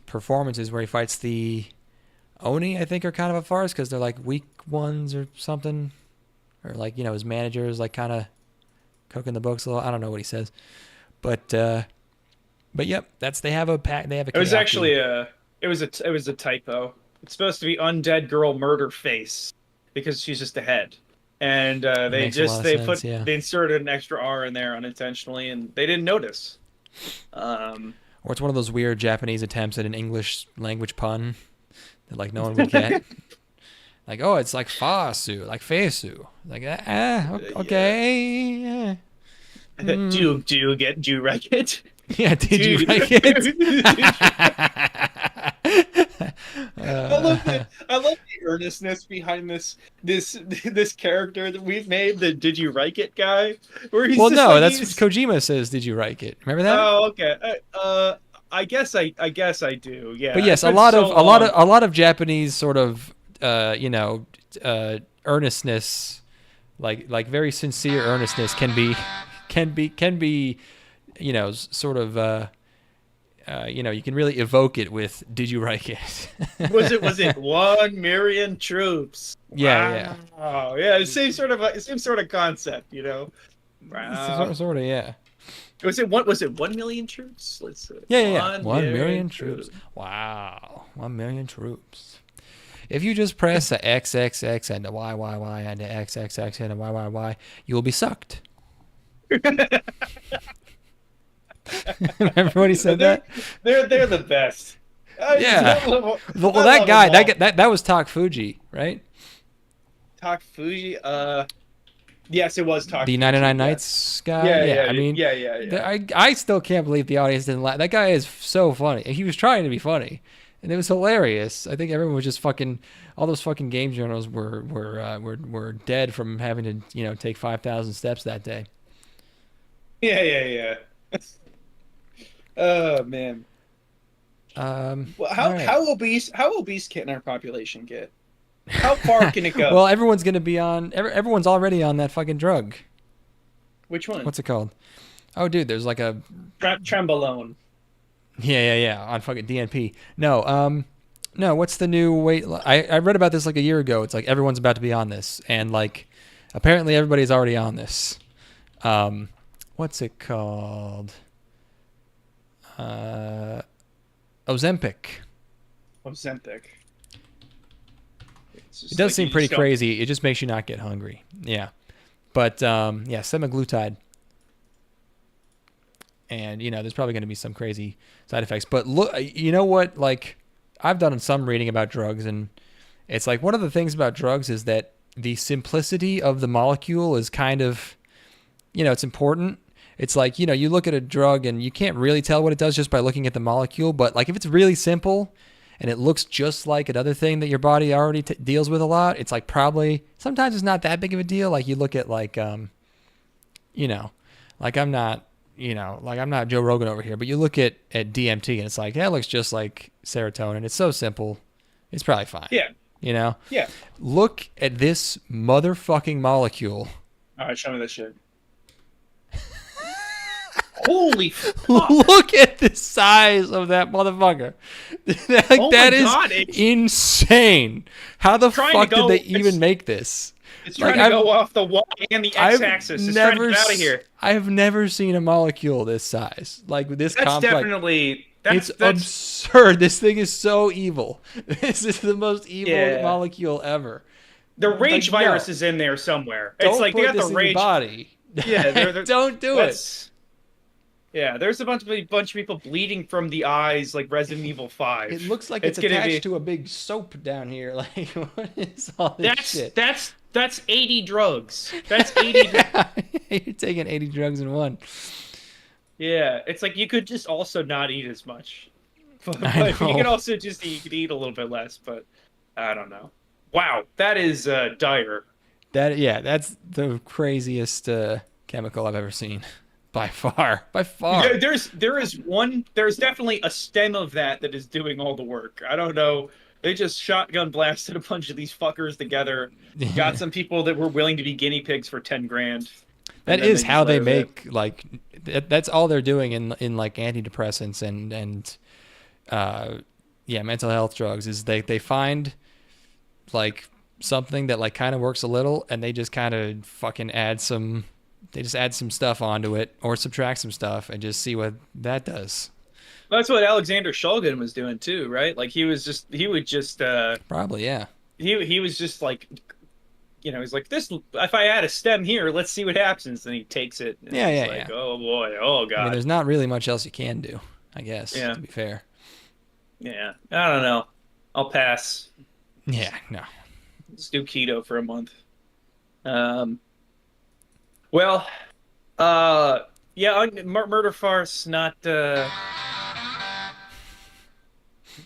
performances where he fights the Oni, I think, are kind of a farce because they're like weak ones or something, or like his manager is like kind of cooking the books a little. I don't know what he says, but yep, they have a pack. They have a. It was actually it was a typo. It's supposed to be undead girl murder face because she's just a head, and they inserted an extra R in there unintentionally, and they didn't notice. Or it's one of those weird Japanese attempts at an English language pun that like no one would get. Like, oh, it's like fasu, like fesu. Like, okay. Do you wreck it? Yeah, did you wreck it? I love the earnestness behind this character that we've made, the "Did you write it" guy. Where he's that's what Kojima says. Did you write it? Remember that? Oh, okay. I guess I do. Yeah. But yes, a lot of Japanese sort of earnestness, like very sincere earnestness can be sort of you can really evoke it with "Did you write it?" was it 1 million troops? Yeah. Oh, yeah. Same sort of concept, Wow. Sort of, yeah. Was it 1 million troops? Let's see. Yeah. 1 million troops. Wow, 1 million troops. If you just press a XXX and a YYY and a XXX and a YYY, you will be sucked. Remember when he said that? They're the best. Yeah. Well, that guy, that was Tak Fuji, right? Tak Fuji. Yes, it was Tak. The 99 Nights guy. Yeah. I still can't believe the audience didn't laugh. That guy is so funny. He was trying to be funny, and it was hilarious. I think everyone was just fucking. All those fucking game journals were dead from having to take 5,000 steps that day. Yeah. Oh man. Well, how obese can our population get? How far can it go? Well, everyone's gonna be on. Everyone's already on that fucking drug. Which one? What's it called? Oh, dude, there's like a Trembolone. Yeah. On fucking DNP. No. What's the new weight? I read about this like a year ago. It's like everyone's about to be on this, and like apparently everybody's already on this. What's it called? Ozempic. It does seem pretty crazy. It just makes you not get hungry. Yeah. But, semaglutide. And, there's probably going to be some crazy side effects. But look, you know what? Like, I've done some reading about drugs, and it's like one of the things about drugs is that the simplicity of the molecule is kind of, it's important. It's like, you look at a drug and you can't really tell what it does just by looking at the molecule. But, like, if it's really simple and it looks just like another thing that your body already deals with a lot, it's like probably sometimes it's not that big of a deal. Like you look at like I'm not Joe Rogan over here, but you look at DMT and it's like, that looks just like serotonin. It's so simple. It's probably fine. Yeah. Yeah. Look at this motherfucking molecule. All right, show me this shit. Holy fuck. Look at the size of that motherfucker. That is insane. How the fuck did they even make this? It's trying to go off the Y and the X-axis. It's trying to get out of here. I have never seen a molecule this size. Like this complex. It's absurd. This thing is so evil. This is the most evil molecule ever. The rage virus is in there somewhere. It's like they got the rage body. Yeah, don't do it. Yeah, there's a bunch of people bleeding from the eyes, like Resident Evil 5. It looks like it's attached to a big soap down here. Like, what is all this shit? That's 80 drugs. That's 80 drugs. You're taking 80 drugs in one. Yeah, it's like you could just also not eat as much. But you can also just eat a little bit less, but I don't know. Wow, that is dire. That's the craziest chemical I've ever seen. by far, by far. There's definitely a stem of that is doing all the work. I don't know. They just shotgun blasted a bunch of these fuckers together. Got some people that were willing to be guinea pigs for 10 grand. That is how they make like that's all they're doing in like antidepressants and mental health drugs is they find like something that like kind of works a little and they just kind of fucking add some stuff onto it or subtract some stuff and just see what that does. That's what Alexander Shulgin was doing too, right? Like he would just probably, yeah. He was just like, he's like, this, if I add a stem here, let's see what happens. And he takes it. And yeah. Oh boy, oh god. I mean, there's not really much else you can do, I guess, to be fair. Yeah, I don't know. I'll pass. Yeah, no. Let's do keto for a month. Murder Farce, not,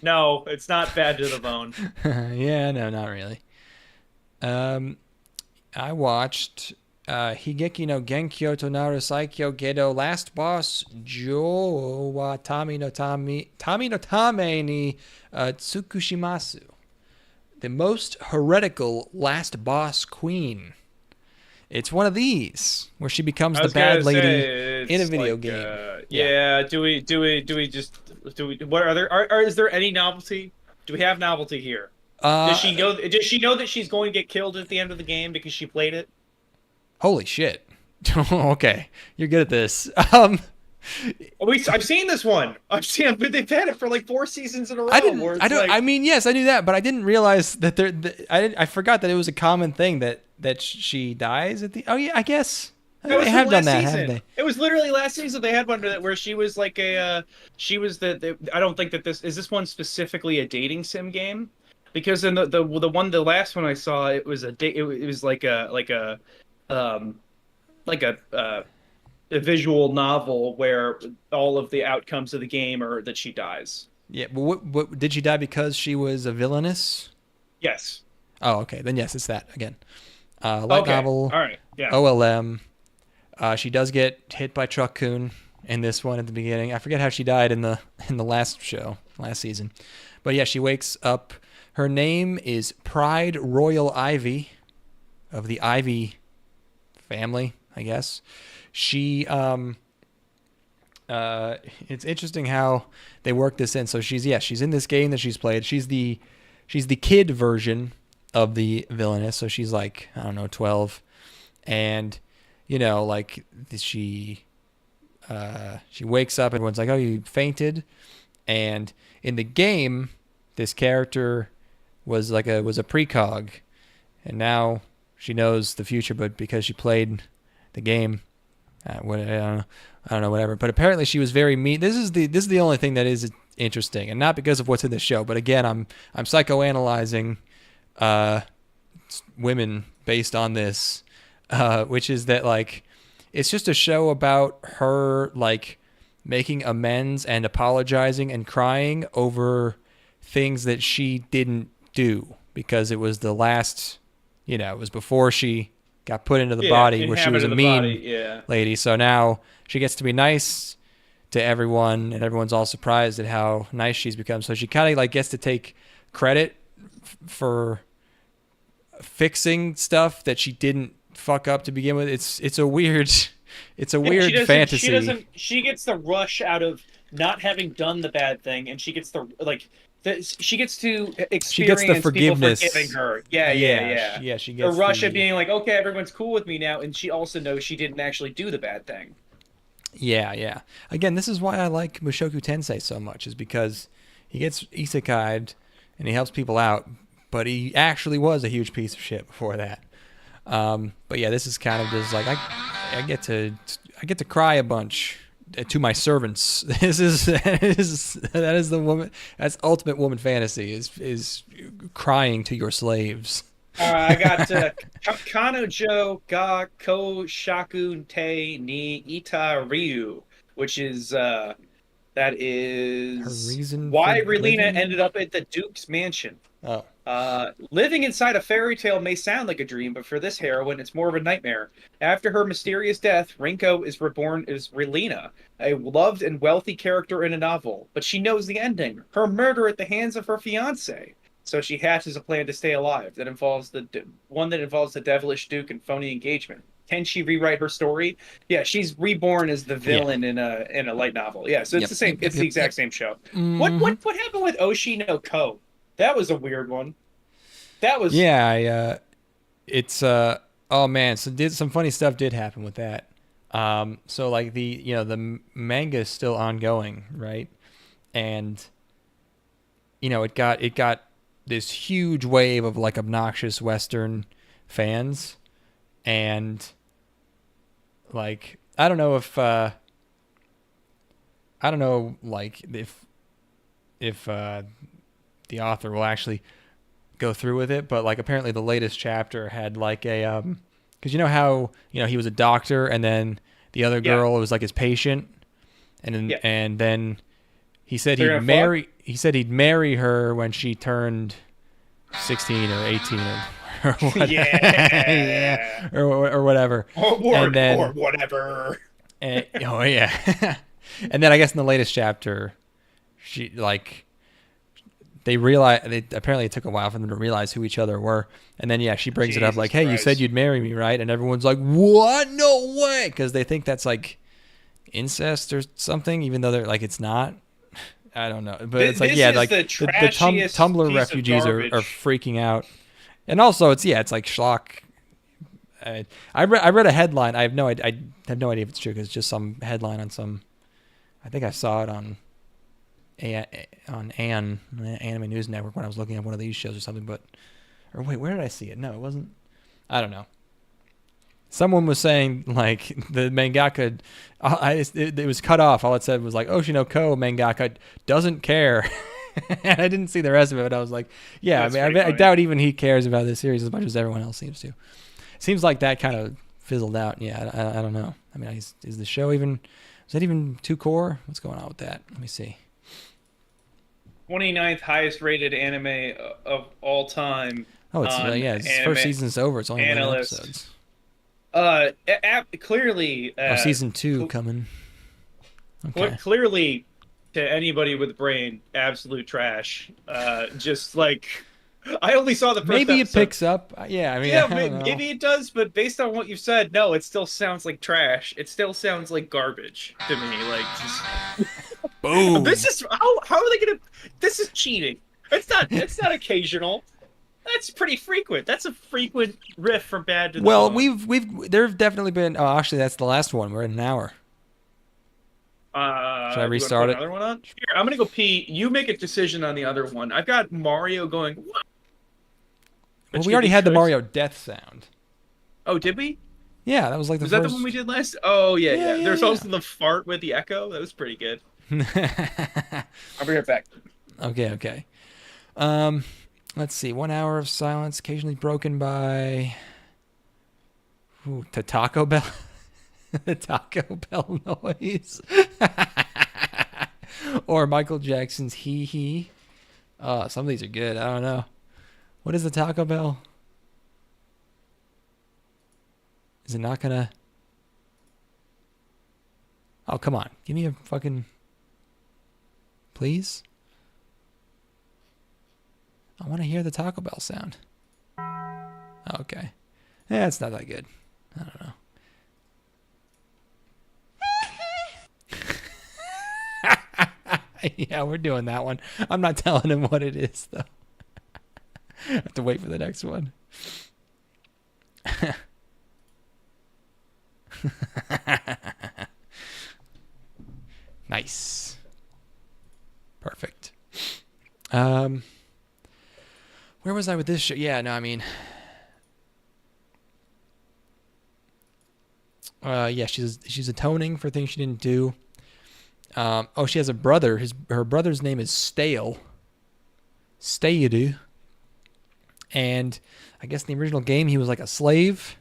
no, it's not bad to the bone. Yeah, no, not really. I watched Higeki no Genkyou to Naru Saikyou Gedou Last Boss Joou wa Tami no Tame ni Tsukushimasu. The most heretical last boss queen. It's one of these where she becomes the bad lady in a video game. Is there any novelty? Do we have novelty here? Does she know that she's going to get killed at the end of the game because she played it? Holy shit. Okay. You're good at this. I've seen this one. They've had it for like 4 seasons in a row. I mean, yes, I knew that, but I didn't realize that I forgot that it was a common thing that she dies at the. Oh yeah, I guess they have done that, haven't they? It was literally last season. They had one where she was like I don't think that this one specifically a dating sim game, because in the last one I saw, it was like a visual novel where all of the outcomes of the game are that she dies. Yeah, but what did she die because she was a villainess? Yes. Oh, okay. Then yes, it's that again. Light novel. All right. Yeah. OLM. She does get hit by Truck-kun in this one at the beginning. I forget how she died in the last season, but yeah, she wakes up. Her name is Pride Royal Ivy, of the Ivy family, I guess. She it's interesting how they work this in. So she's in this game that she's played. She's the kid version of the villainess. So she's like, I don't know, 12, and like she wakes up and everyone's like, oh, you fainted. And in the game, this character was a precog, and now she knows the future, but because she played the game, I don't know, whatever. But apparently she was very mean. This is the only thing that is interesting, and not because of what's in the show. But again, I'm psychoanalyzing women based on this, which is that like it's just a show about her like making amends and apologizing and crying over things that she didn't do because it was the last, it was before she got put into the body where she was a mean lady. So now she gets to be nice to everyone, and everyone's all surprised at how nice she's become. So she kind of like gets to take credit for fixing stuff that she didn't fuck up to begin with. It's a weird fantasy. She gets the rush out of not having done the bad thing, and she gets she gets to experience the forgiveness. People forgiving her. Yeah. She gets the rush of being like, okay, everyone's cool with me now, and she also knows she didn't actually do the bad thing. Yeah. Again, this is why I like Mushoku Tensei so much, is because he gets isekai'd and he helps people out, but he actually was a huge piece of shit before that. But yeah, this is kind of just like I get to cry a bunch to my servants. That is the woman. That's ultimate woman fantasy is crying to your slaves. I got Kanojo ga ko shaku te ni ita ryu, which is that is her reason why Relina ended up at the Duke's mansion. Oh. Living inside a fairy tale may sound like a dream, but for this heroine, it's more of a nightmare. After her mysterious death, Rinko is reborn as Relina, a loved and wealthy character in a novel. But she knows the ending: her murder at the hands of her fiancé. So she hatches a plan to stay alive that involves one that involves the devilish duke and phony engagement. Can she rewrite her story? Yeah, she's reborn as the villain in a light novel. Yeah, so it's the same. It's the exact same show. Mm-hmm. What happened with Oshi no Ko? That was a weird one. That was it's oh man, so some funny stuff did happen with that. So like the manga is still ongoing, right? And it got this huge wave of like obnoxious Western fans, and like I don't know like if the author will actually go through with it, but like apparently the latest chapter had like a because how he was a doctor, and then the other girl was like his patient, and then he said he'd marry her when she turned 16 or 18 or whatever. or whatever, or whatever. And, and then I guess in the latest chapter, she like. Apparently it took a while for them to realize who each other were. And then, she brings it up like, hey, you said you'd marry me, right? And everyone's like, what? No way. Because they think that's like incest or something, even though they're like, it's not. I don't know. But it's like, like the Tumblr refugees are freaking out. And also it's like schlock. I read a headline. I have no idea if it's true, because it's just some headline on some, I think I saw it on Anime News Network when I was looking at one of these shows or something, or wait, where did I see it? No, it wasn't. I don't know. Someone was saying like the mangaka, it was cut off. All it said was like Oshi no Ko mangaka doesn't care, and I didn't see the rest of it. But I was like, I doubt even he cares about this series as much as everyone else seems to. Seems like that kind of fizzled out. Yeah, I don't know. I mean, is the show even? Is that even too core? What's going on with that? Let me see. 29th highest rated anime of all time. Oh, it's first season's over. It's only 11 episodes. Clearly. Season 2 coming. Okay. Clearly, to anybody with a brain, absolute trash. Just like I only saw the first maybe episode. It picks up. Yeah, I mean, maybe it does, but based on what you've said, no, it still sounds like trash. It still sounds like garbage to me. Like just. Boom. This is how are they gonna? This is cheating. It's not occasional. That's pretty frequent. That's a frequent riff from bad to the bone. There've definitely been. Oh, actually, that's the last one. We're at an hour. Should I restart it? Another one on? Here, I'm gonna go pee. You make a decision on the other one. I've got Mario going. What? Well, we already had the Mario death sound. Oh, did we? Yeah, that was like the first. Was that the one we did last? Oh yeah. There's also the fart with the echo. That was pretty good. I'll be right back. Okay. Let's see. 1 hour of silence, occasionally broken by the Taco Bell. The Taco Bell noise. Or Michael Jackson's hee hee. Some of these are good. I don't know. What is the Taco Bell? Is it not gonna? Oh, come on. Give me a fucking... Please? I want to hear the Taco Bell sound. Okay. Yeah, it's not that good. I don't know. Yeah, we're doing that one. I'm not telling him what it is, though. I have to wait for the next one. Nice. Perfect. Where was I with this show? Yeah, no, I mean, she's atoning for things she didn't do. She has a brother. Her brother's name is Stale. And I guess in the original game he was like a slave.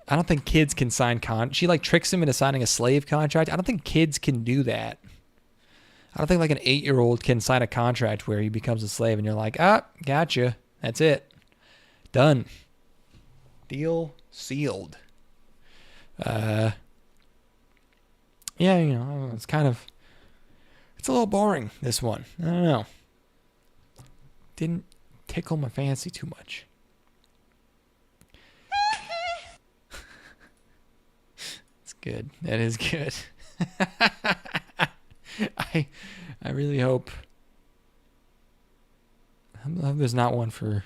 I don't think kids can sign she like tricks him into signing a slave contract. I don't think kids can do that. I don't think like an 8-year-old can sign a contract where he becomes a slave and you're like, gotcha. That's it. Done. Deal sealed. Yeah, it's a little boring, this one. I don't know. Didn't tickle my fancy too much. It's good. That is good. I really hope there's not one for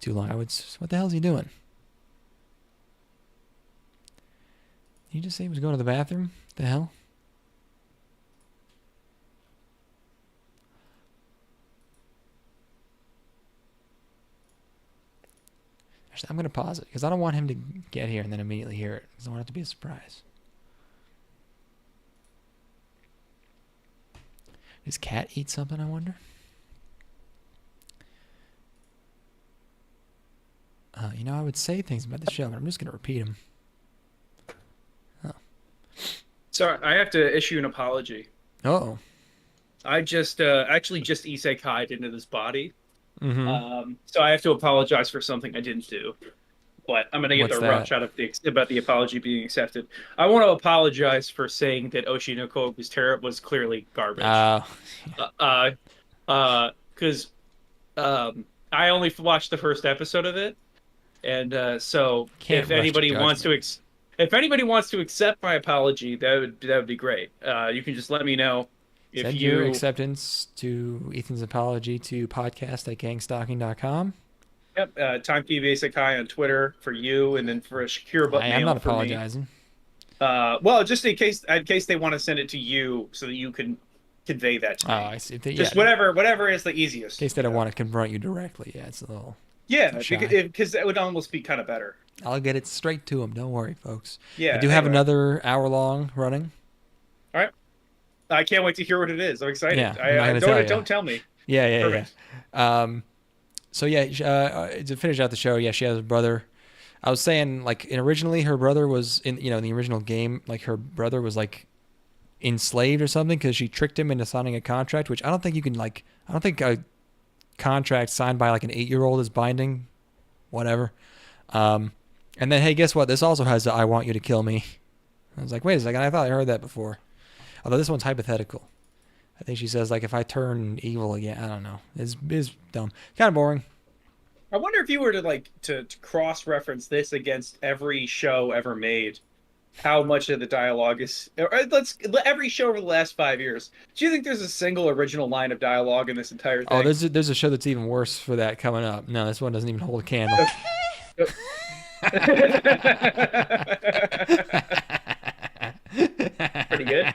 too long. What the hell is he doing? Did he just say he was going to the bathroom? What the hell? Actually, I'm going to pause it because I don't want him to get here and then immediately hear it because I want it to be a surprise. Does cat eat something, I wonder? I would say things about the show, but I'm just going to repeat them. Oh. Sorry, I have to issue an apology. Uh-oh. I just isekai'd into this body. Mm-hmm. So I have to apologize for something I didn't do. But I'm going to get the rush out of about the apology being accepted. I want to apologize for saying that Oshinoko was clearly garbage. Because I only watched the first episode of it, and so if anybody wants to accept my apology, that would be great. You can just let me know. Send your acceptance to Ethan's apology to podcast@gangstalking.com. Yep, Time TV Isekai on Twitter for you, and then for a secure button. I'm not apologizing. Well, just in case they want to send it to you, so that you can convey that to me. I see. Just whatever is the easiest. In case they don't want to confront you directly, it's a little. Yeah, because that would almost be kind of better. I'll get it straight to them. Don't worry, folks. Yeah, I do have another hour-long running. All right. I can't wait to hear what it is. I'm excited. Yeah, don't tell me. Yeah. So to finish out the show, she has a brother. I was saying, like, originally her brother was in the original game, like her brother was like enslaved or something because she tricked him into signing a contract, which I don't think you can I don't think a contract signed by like an 8-year-old is binding, whatever. And then, hey, guess what? This also has the "I want you to kill me." I was like, wait a second, I thought I heard that before. Although this one's hypothetical. I think she says, like, if I turn evil again, I don't know. It's dumb. Kind of boring. I wonder if you were to cross-reference this against every show ever made, how much of the dialogue is... every show over the last 5 years. Do you think there's a single original line of dialogue in this entire thing? Oh, there's a show that's even worse for that coming up. No, this one doesn't even hold a candle. Pretty good.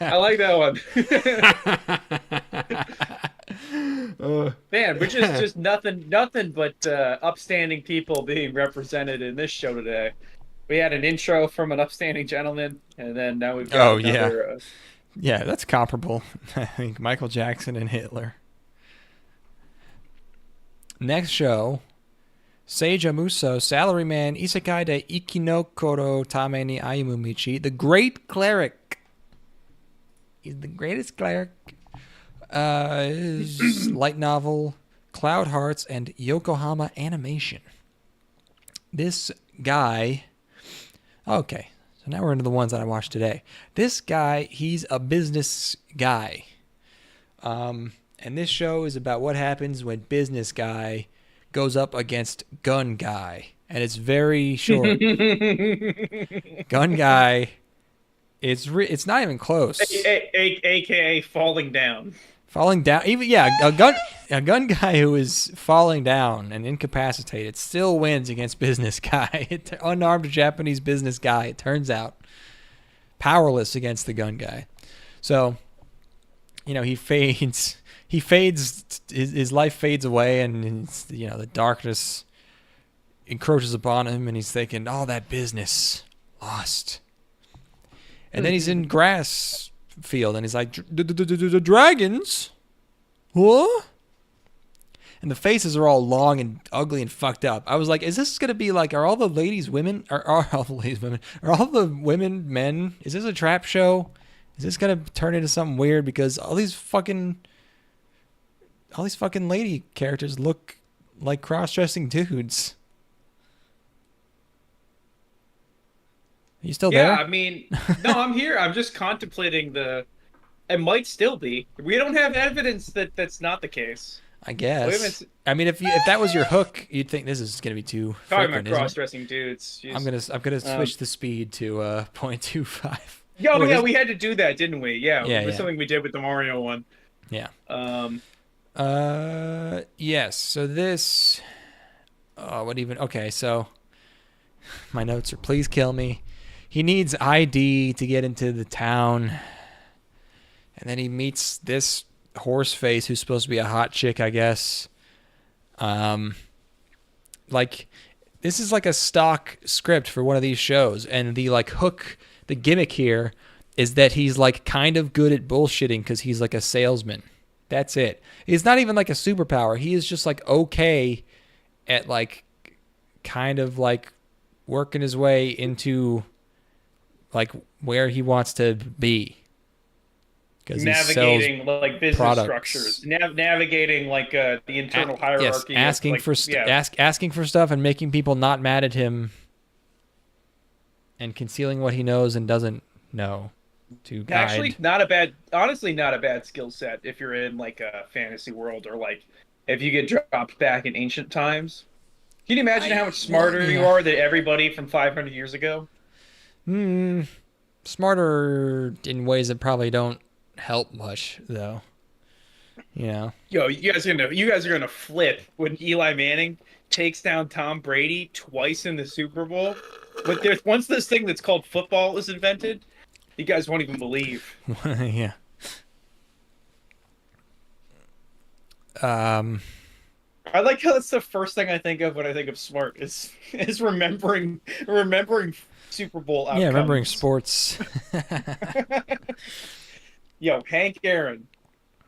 I like that one. Man, we're just nothing but upstanding people being represented in this show today. We had an intro from an upstanding gentleman, and then now we've got another... Yeah, that's comparable. I think Michael Jackson and Hitler. Next show... Seija Musou, Salaryman, Isekai de Ikinokoru, Tame ni Ayumu Michi, the Great Cleric. He's the greatest cleric. Light novel, Cloud Hearts, and Yokohama Animation. This guy... Okay, so now we're into the ones that I watched today. This guy, he's a business guy. And this show is about what happens when business guy... goes up against gun guy, and it's very short. Gun guy, it's not even close. AKA falling down. Falling down, even a gun guy who is falling down and incapacitated still wins against business guy. Unarmed Japanese business guy. It turns out powerless against the gun guy. So, he fades. He fades, his life fades away, and the darkness encroaches upon him, and he's thinking, all that business lost. And then he's in grass field, and he's like, the dragons? What? And the faces are all long and ugly and fucked up. I was like, is this going to be like, are all the ladies women? Are all the ladies women? Are all the women men? Is this a trap show? Is this gonna turn into something weird? Because all these fucking lady characters look like cross-dressing dudes. Are you still there? Yeah, I mean, no, I'm here. I'm just contemplating it might still be. We don't have evidence that that's not the case. I guess. I mean, if that was your hook, you'd think this is gonna be too. Talking about cross-dressing dudes. Jeez. I'm gonna switch the speed to 0.25. Yeah, we had to do that, didn't we? Yeah, it was something we did with the Mario one. Yeah. Yes. So this. Okay, so my notes are: please kill me. He needs ID to get into the town, and then he meets this horse face who's supposed to be a hot chick, I guess. Like, this is like a stock script for one of these shows, and the like hook, the gimmick here is that he's like kind of good at bullshitting because he's like a salesman. That's it. He's not even like a superpower. He is just like okay at like kind of like working his way into like where he wants to be. Navigating like business structures, navigating like the internal hierarchy. Yes, asking for stuff and making people not mad at him, and concealing what he knows and doesn't know to guide. Actually, honestly, not a bad skill set if you're in like a fantasy world, or like if you get dropped back in ancient times. Can you imagine how much smarter you are than everybody from 500 years ago? Smarter in ways that probably don't help much, though. You know. Yo, you guys are gonna flip when Eli Manning takes down Tom Brady twice in the Super Bowl. But once this thing that's called football is invented, you guys won't even believe. Yeah. I like how that's the first thing I think of when I think of smart is remembering Super Bowl outcomes. Yeah, remembering sports. Yo, Hank Aaron.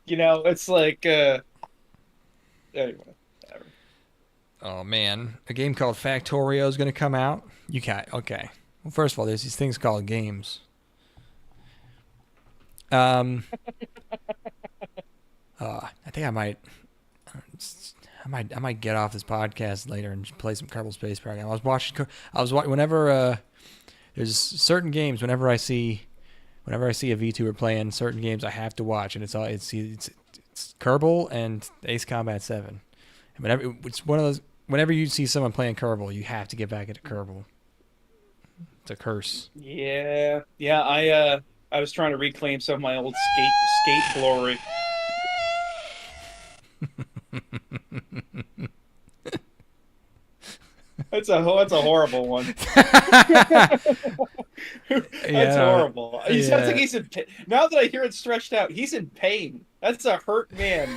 You know, it's like anyway, whatever. Oh man, a game called Factorio is going to come out. Okay. Well, first of all, there's these things called games. I think I might get off this podcast later and play some Kerbal Space Program. Whenever there's certain games, whenever I see a VTuber playing certain games, I have to watch, and it's Kerbal and Ace Combat 7. And whenever you see someone playing Kerbal, you have to get back into Kerbal. It's a curse. Yeah. I was trying to reclaim some of my old skate glory. That's a horrible one. That's horrible. He sounds like he's in pain. Now that I hear it stretched out, he's in pain. That's a hurt man.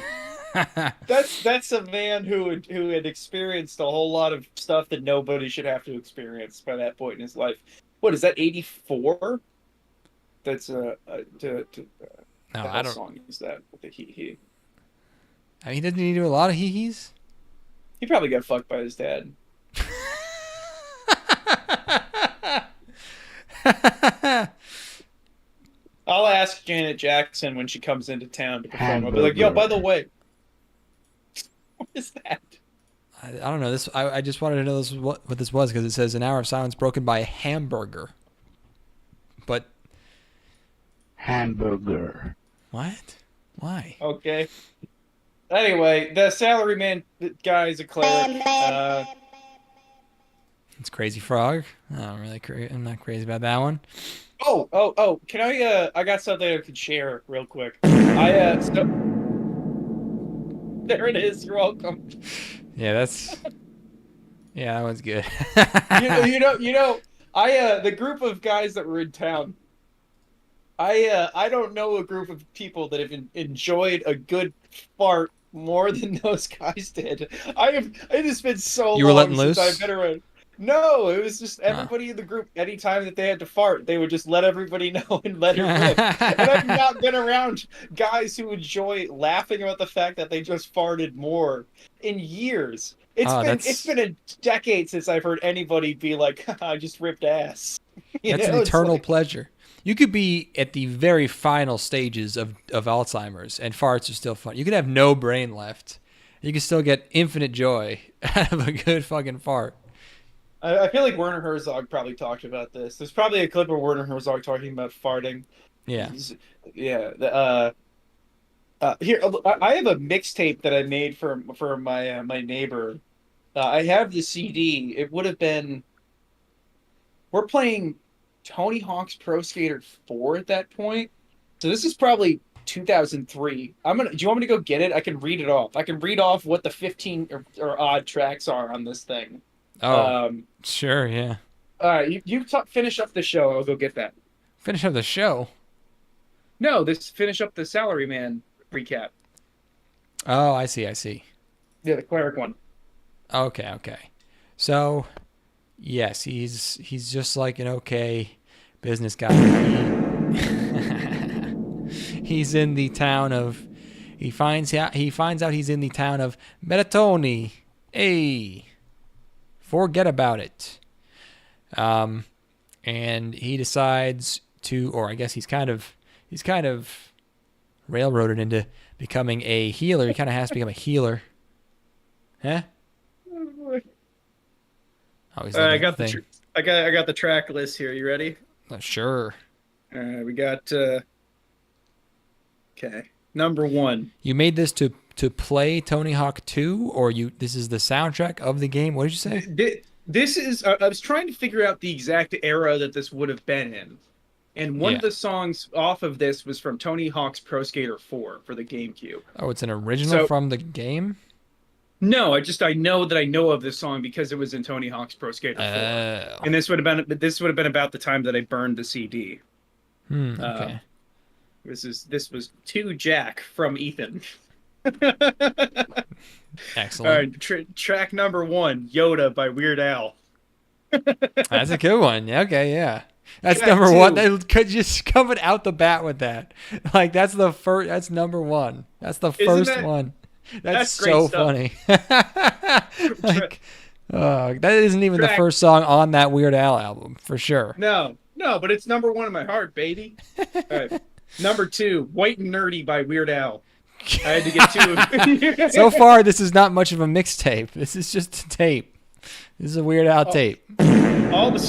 That's a man who had experienced a whole lot of stuff that nobody should have to experience by that point in his life. What is that? 84? That's no, I don't. Song is that with the he? I mean, didn't he do a lot of hee-hees? He probably got fucked by his dad. I'll ask Janet Jackson when she comes into town to perform. I'll be like, yo, by the way, what is that? I don't know. I just wanted to know what this was, because it says an hour of silence broken by a hamburger. But hamburger. What? Why? Okay. Anyway, the Salaryman guy is a cleric. It's Crazy Frog. I'm not crazy about that one. Oh! Can I got something I could share real quick. There it is. You're welcome. Yeah, that one's good. The group of guys that were in town. I don't know a group of people that have enjoyed a good fart more than those guys did. It has been so you were long letting since loose? I've been around. No, it was just everybody in the group. Anytime that they had to fart, they would just let everybody know and let it rip. And I've not been around guys who enjoy laughing about the fact that they just farted more in years. It's been a decade since I've heard anybody be like, "I just ripped ass." That's an eternal pleasure. You could be at the very final stages of Alzheimer's, and farts are still fun. You could have no brain left. You can still get infinite joy out of a good fucking fart. I feel like Werner Herzog probably talked about this. There's probably a clip of Werner Herzog talking about farting. Yeah. Yeah. Here, I have a mixtape that I made for my my neighbor. I have the CD. It would have been. We're playing Tony Hawk's Pro Skater 4 at that point, so this is probably 2003. Do you want me to go get it? I can read it off. I can read off what the 15 or odd tracks are on this thing. Oh, sure, yeah. All right, finish up the show. I'll go get that. Finish up the show? No, finish up the Salaryman recap. Oh, I see. Yeah, the cleric one. Okay. So, yes, he's just like an okay business guy. He's in the town of. He finds out he's in the town of Metatoni. Hey, forget about it. And he decides to, or I guess he's kind of railroaded into becoming a healer. He kind of has to become a healer. Huh? Oh, I got the track list here. You ready? Sure. We got okay. Number 1. You made this to play Tony Hawk 2, or this is the soundtrack of the game? What did you say? This is. I was trying to figure out the exact era that this would have been in, and one of the songs off of this was from Tony Hawk's Pro Skater 4 for the GameCube. Oh, it's an original from the game? No, I know that I know of this song because it was in Tony Hawk's Pro Skater 4, and this would have been about the time that I burned the CD. Okay. This was to Jack from Ethan. Excellent. All right, track number 1, Yoda by Weird Al. That's a good one. Okay, yeah. That's track number 2. 1. They could just coming out the bat with that. Like that's the first. That's number 1. That's the first one. That's so funny. Like, that isn't even the first song on that Weird Al album for sure. No, but it's number 1 in my heart, baby. All right. Number 2, White and Nerdy by Weird Al. I had to get 2 of So far, this is not much of a mixtape. This is just a tape. This is a Weird Al tape. All the.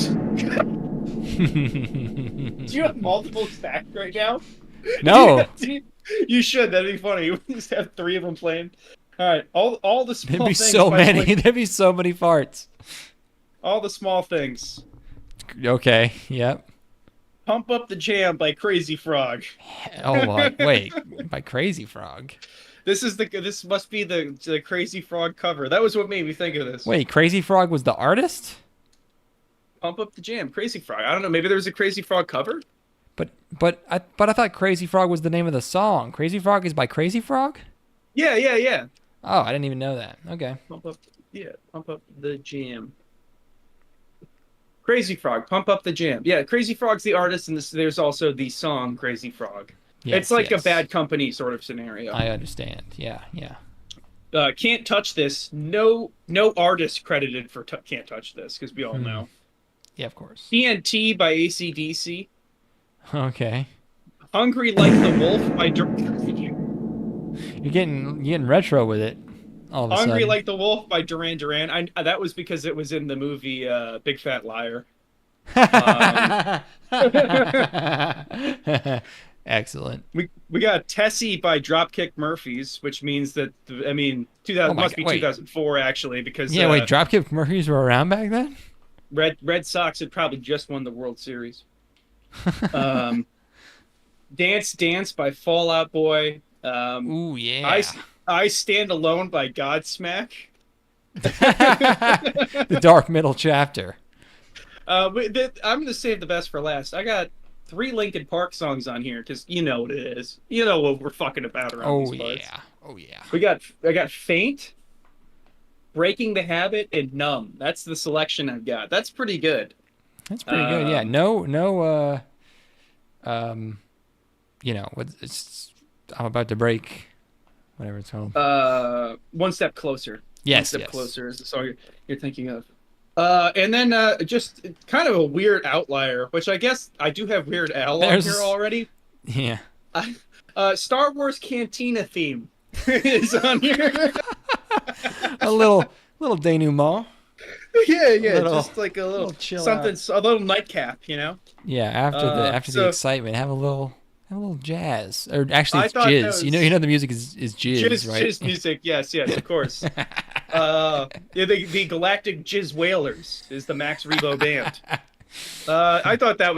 Do you have multiple stacked right now? No. You should. That'd be funny. We just have 3 of them playing. All right. All the small things. There'd be so many. There'd be so many farts. All the small things. Okay. Yep. Pump Up the Jam by Crazy Frog. Oh, wait. By Crazy Frog? This must be the Crazy Frog cover. That was what made me think of this. Wait, Crazy Frog was the artist? Pump Up the Jam, Crazy Frog. I don't know. Maybe there was a Crazy Frog cover? But I thought Crazy Frog was the name of the song. Crazy Frog is by Crazy Frog? Yeah. Oh, I didn't even know that. Okay. Pump Up the Jam. Crazy Frog, Pump Up the Jam. Yeah, Crazy Frog's the artist, and there's also the song Crazy Frog. Yes, it's like a Bad Company sort of scenario. I understand. Yeah. Can't Touch This. No artist credited for Can't Touch This, because we all know. Yeah, of course. TNT by AC/DC. Okay. Hungry Like the Wolf by You're getting retro with it. All of a Hungry sudden. Like the Wolf by Duran Duran. That was because it was in the movie Big Fat Liar. Excellent. We got Tessie by Dropkick Murphys, which means that 2004 actually, because wait, Dropkick Murphys were around back then? Red Sox had probably just won the World Series. Dance Dance by Fall Out Boy. Ooh yeah. I Stand Alone by Godsmack. The dark middle chapter. I'm gonna save the best for last. I got 3 Linkin Park songs on here because you know what it is. You know what we're fucking about around these parts. Oh yeah. I got Faint, Breaking the Habit, and Numb. That's the selection I've got. That's pretty good. That's pretty good. Yeah. No. I'm about to break. Whatever it's called. One Step Closer. Yes. One Step Closer is the song you're thinking of. And then just kind of a weird outlier, which I guess I do have Weird Al on here already. Yeah. Star Wars Cantina theme is on here. A little denouement. Yeah, just like a little something, a little nightcap, you know. Yeah, after the excitement, have a little jazz, or actually it's jizz. You know the music is jizz, right? Jizz music, yes, of course. The Galactic Jizz Whalers is the Max Rebo band. I thought I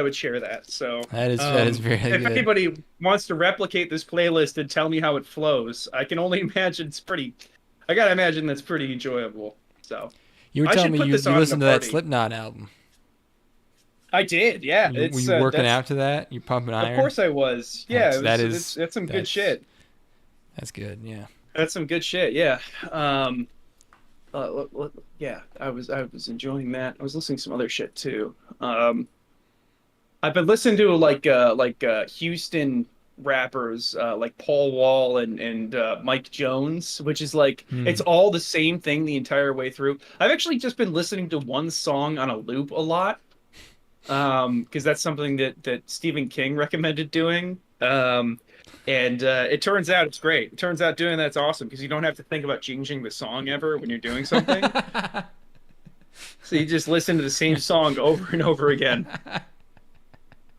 would share that. So that is very good. If anybody wants to replicate this playlist and tell me how it flows, I can only imagine I gotta imagine that's pretty enjoyable. So you were telling me you listened to that Slipknot album. I did, yeah. Were you working out to that? You pumping iron? Of course I was. Yeah, that's some good shit. That's good, yeah. That's some good shit, yeah. Yeah, I was enjoying that. I was listening to some other shit too. I've been listening to like Houston rappers like Paul Wall and Mike Jones, which is like it's all the same thing the entire way through. I've actually just been listening to one song on a loop a lot. Because that's something that Stephen King recommended doing. And it turns out it's great. It turns out doing that's awesome because you don't have to think about changing the song ever when you're doing something. So you just listen to the same song over and over again.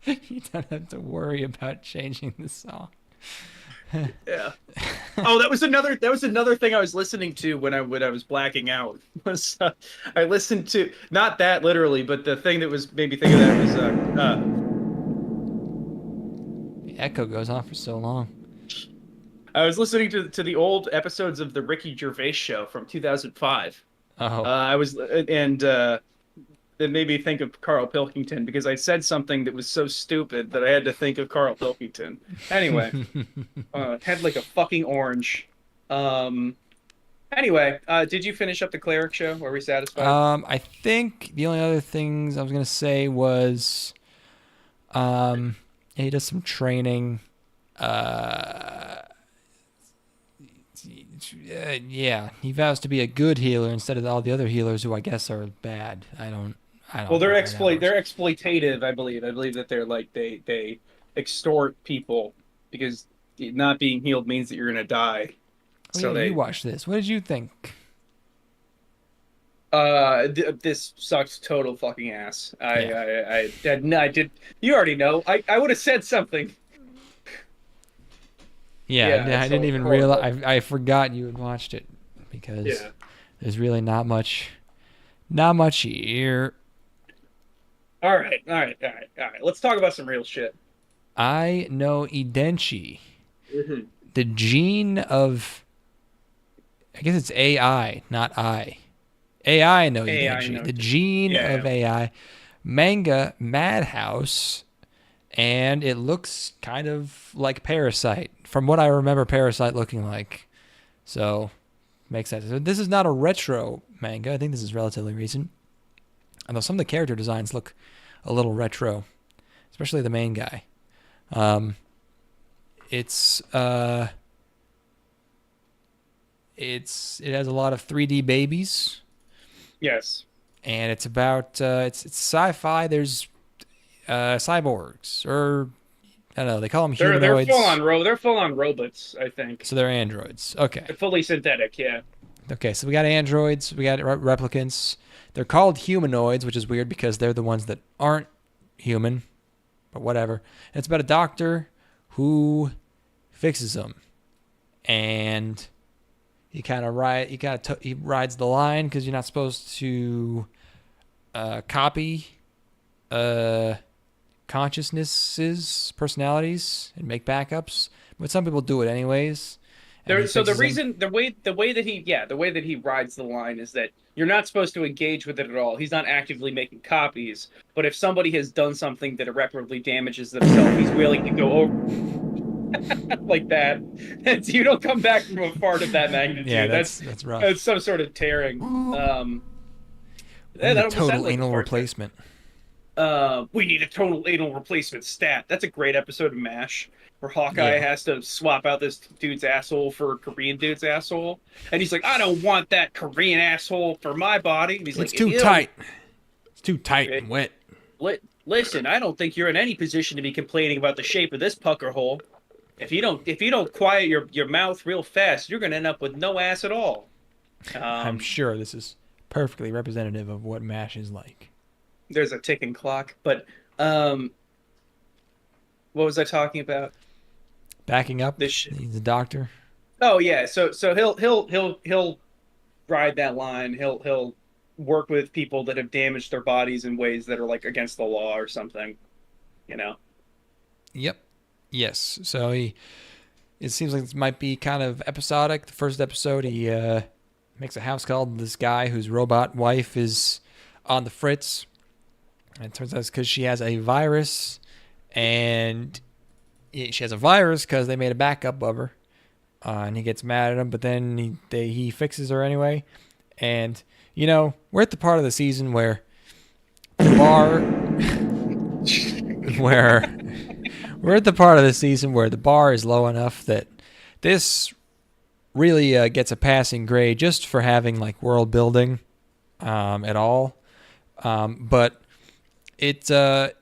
You don't have to worry about changing the song. Yeah. Oh, that was another thing I was listening to when I was blacking out. Was I listened to, not that literally, but the thing that was made me think of that was the echo goes on for so long. I was listening to the old episodes of the Ricky Gervais show from 2005. Oh. It made me think of Carl Pilkington because I said something that was so stupid that I had to think of Carl Pilkington. Anyway, head like a fucking orange. Anyway, did you finish up the Cleric show? Were we satisfied? I think the only other things I was gonna say was, he does some training. Yeah, he vows to be a good healer instead of all the other healers who I guess are bad. I don't. Well, they're exploitative, I believe. I believe that they're like they extort people because not being healed means that you're gonna die. Oh, so you watched this. What did you think? This sucks total fucking ass. I did. You already know. I would have said something. Yeah, I didn't even realize. I forgot you had watched it because there's really not much here. All right. Let's talk about some real shit. I know Idenshi, the gene of, I guess it's AI, not I. AI, know Idenshi, the gene of AI. Manga Madhouse, and it looks kind of like Parasite, from what I remember Parasite looking like. So, makes sense. This is not a retro manga. I think this is relatively recent. Although some of the character designs look a little retro, especially the main guy. It has a lot of 3D babies. Yes. And it's about it's sci-fi. There's cyborgs, or I don't know. They call them humanoids. They're full on robots, I think. So they're androids. Okay. They're fully synthetic. Yeah. Okay, so we got androids, we got replicants. They're called humanoids, which is weird because they're the ones that aren't human, but whatever. And it's about a doctor who fixes them, and he rides the line because you're not supposed to copy consciousnesses, personalities, and make backups. But some people do it anyways. The way that he rides the line is that you're not supposed to engage with it at all. He's not actively making copies, but if somebody has done something that irreparably damages themselves, he's willing to go over like that. And you don't come back from a fart of that magnitude. Yeah, that's rough. That's some sort of tearing. Total anal replacement. We need a total anal replacement stat. That's a great episode of MASH where Hawkeye has to swap out this dude's asshole for a Korean dude's asshole, and he's like, "I don't want that Korean asshole for my body." And he's like, "It's too tight. It's too tight and wet." Listen, I don't think you're in any position to be complaining about the shape of this pucker hole. If you don't quiet your mouth real fast, you're gonna end up with no ass at all. I'm sure this is perfectly representative of what MASH is like. There's a ticking clock, but what was I talking about? Backing up. He's a doctor. Oh yeah, so he'll ride that line. He'll work with people that have damaged their bodies in ways that are like against the law or something, you know. Yep. Yes. So it seems like this might be kind of episodic. The first episode, he makes a house call to this guy whose robot wife is on the fritz. And it turns out it's because she has a virus, and she has a virus because they made a backup of her. And he gets mad at him, but then he fixes her anyway. And, you know, we're at the part of the season where the bar... we're at the part of the season where the bar is low enough that this really gets a passing grade just for having, like, world building at all. But... It's hard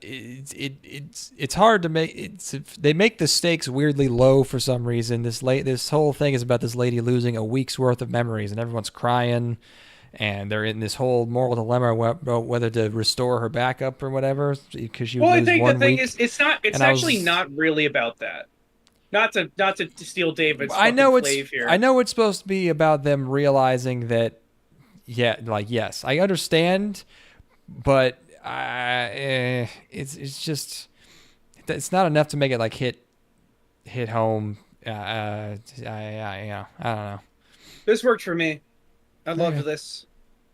to make. They make the stakes weirdly low for some reason. This whole thing is about this lady losing a week's worth of memories, and everyone's crying, and they're in this whole moral dilemma about whether to restore her backup or whatever because she. Well, I think the thing is, it's not. It's actually not really about that. Not to steal David's. I know it's. Here. I know it's supposed to be about them realizing that. Yeah, like yes, I understand, but. It's just it's not enough to make it like hit home. I don't know. This worked for me. I loved this.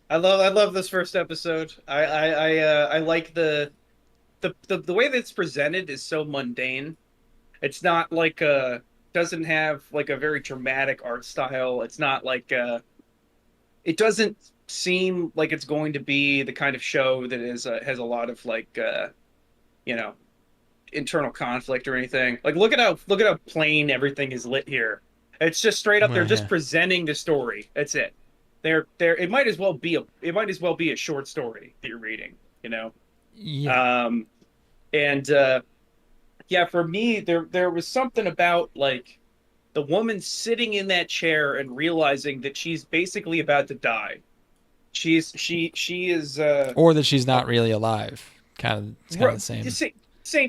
I love this first episode. I like the way that it's presented is so mundane. It's not like doesn't have like a very dramatic art style. It's not like it doesn't seem like it's going to be the kind of show that is has a lot of like you know, internal conflict or anything. Like look at how plain everything is lit here. It's just straight up they're just presenting the story. That's it. It might as well be a short story that you're reading, you know. Yeah. Yeah, for me there was something about like the woman sitting in that chair and realizing that she's basically about to die. She is or that she's not really alive. It's kind of the same.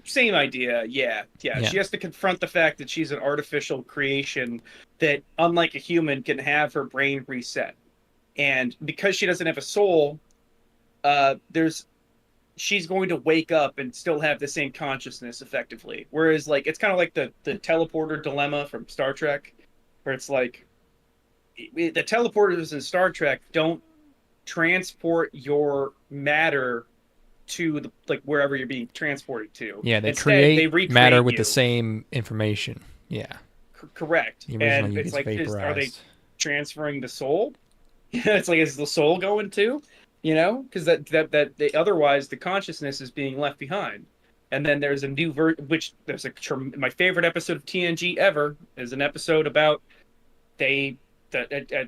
Same idea. Yeah. She has to confront the fact that she's an artificial creation that, unlike a human, can have her brain reset. And because she doesn't have a soul, she's going to wake up and still have the same consciousness effectively. Whereas, like, it's kind of like the teleporter dilemma from Star Trek, where it's like the teleporters in Star Trek don't transport your matter to the wherever you're being transported to. Yeah, they create matter with the same information. Yeah, correct. And it's like, are they transferring the soul? It's like, is the soul going too? You know, because otherwise the consciousness is being left behind. And then there's a new my favorite episode of TNG ever is an episode about a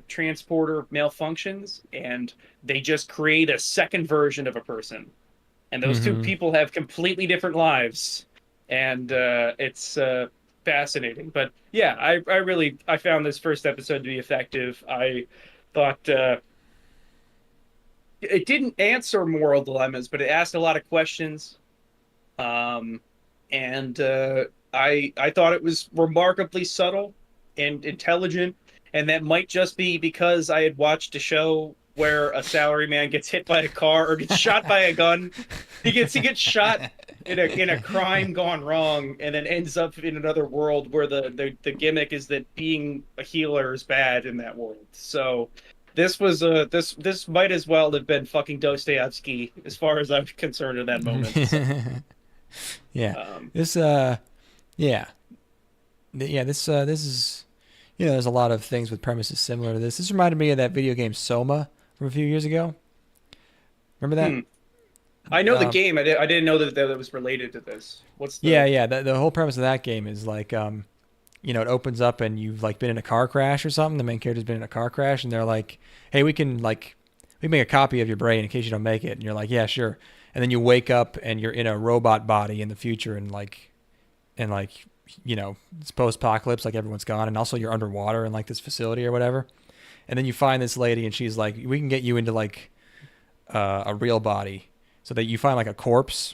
transporter malfunctions and they just create a second version of a person, and those two people have completely different lives, and it's fascinating. But yeah, I found this first episode to be effective. I thought it didn't answer moral dilemmas, but it asked a lot of questions, and I thought it was remarkably subtle and intelligent. And that might just be because I had watched a show where a salaryman gets hit by a car or gets shot by a gun. He gets shot in a crime gone wrong, and then ends up in another world where the gimmick is that being a healer is bad in that world. So this was this might as well have been fucking Dostoevsky as far as I'm concerned in that moment. So. Yeah. This is. You know, there's a lot of things with premises similar to this. This reminded me of that video game Soma from a few years ago. Remember that? I know the game. I didn't know that it was related to this. What's the... Yeah. The whole premise of that game is like, it opens up and you've like been in a car crash or something. The main character's been in a car crash, and they're like, "Hey, we make a copy of your brain in case you don't make it." And you're like, "Yeah, sure." And then you wake up and you're in a robot body in the future, and it's post-apocalypse, like everyone's gone, and also you're underwater in like this facility or whatever. And then you find this lady, and she's like, "We can get you into like a real body," so that you find like a corpse.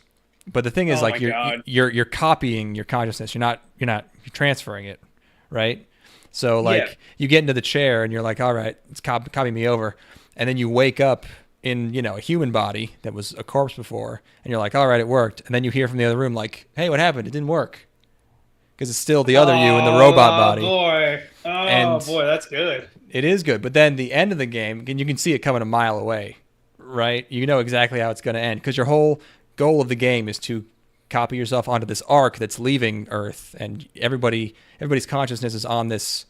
But the thing is, like, you're copying your consciousness. You're transferring it, right? So like you get into the chair and you're like, all right, let's copy me over, and then you wake up in a human body that was a corpse before, and you're like, all right, it worked. And then you hear from the other room like, hey, what happened? It didn't work, because it's still the other you in the robot body. Boy, that's good. It is good, but then the end of the game, and you can see it coming a mile away, right? You know exactly how it's going to end, because your whole goal of the game is to copy yourself onto this arc that's leaving Earth, and everybody's consciousness is on this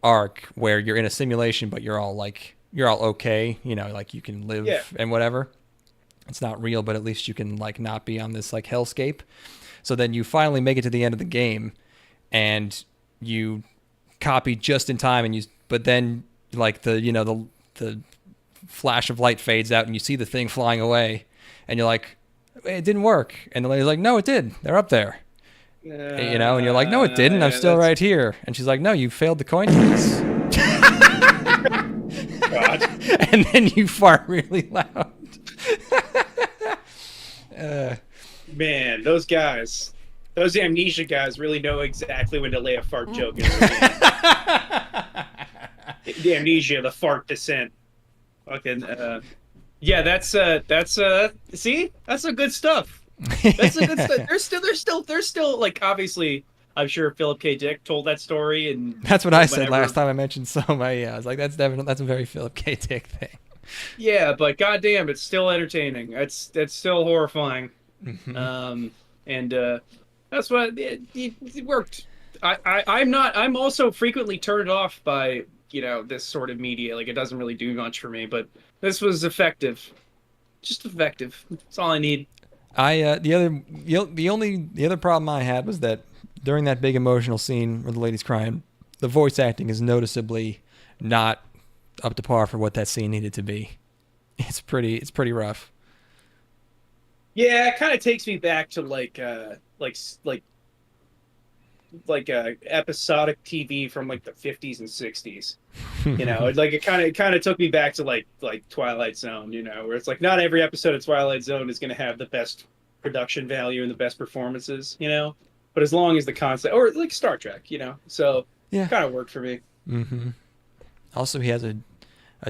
arc where you're in a simulation, but you're all okay, like you can live and whatever. It's not real, but at least you can like not be on this like hellscape. So then you finally make it to the end of the game, and you copy just in time, but then like the flash of light fades out and you see the thing flying away, and you're like, it didn't work. And the lady's like, no, it did. They're up there. And you're like, no, it didn't. I'm still right here. And she's like, no, you failed the coin toss. God. And then you fart really loud. Man, those amnesia guys really know exactly when to lay a fart joke in. The amnesia, the fart descent. Fucking, yeah, that's see, that's some good stuff. That's some good stuff. There's still like, obviously, I'm sure Philip K. Dick told that story, and that's what I said last time I mentioned Soma. Yeah, I was like, that's a very Philip K. Dick thing. Yeah, but goddamn, it's still entertaining. It's still horrifying. Mm-hmm. And that's what it worked. I'm also frequently turned off by this sort of media. Like, it doesn't really do much for me, but this was effective. Just effective. That's all I need. The other problem I had was that during that big emotional scene where the lady's crying, the voice acting is noticeably not up to par for what that scene needed to be. It's pretty rough. Yeah, it kind of takes me back to like episodic TV from like the 50s and 60s. Like it kind of took me back to like Twilight Zone, where it's like not every episode of Twilight Zone is going to have the best production value and the best performances, but as long as the concept, or like Star Trek, so yeah, kind of worked for me. Mm-hmm. Also, he has a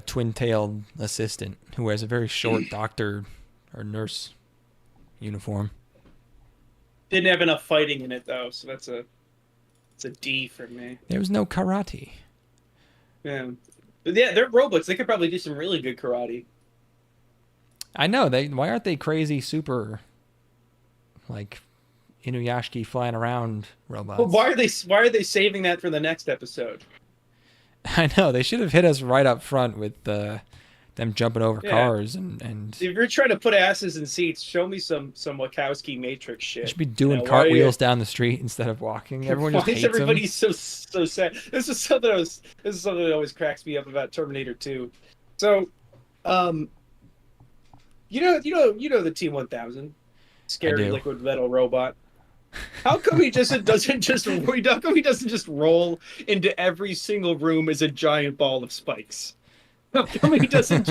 twin-tailed assistant who wears a very short doctor or nurse uniform. Didn't have enough fighting in it though, so it's a D for me. There was no karate. Yeah, they're robots. They could probably do some really good karate. I know. Why aren't they crazy super, like, Inuyashiki flying around robots? Well, why are they saving that for the next episode? I know, they should have hit us right up front with them jumping over cars and. If you're trying to put asses in seats, show me some Wachowski Matrix shit. You should be doing cartwheels down the street instead of walking. Everyone just hates everybody so sad. This is something that always cracks me up about Terminator 2. So, you know the T-1000, scary liquid metal robot. How come he doesn't just roll into every single room as a giant ball of spikes? Why doesn't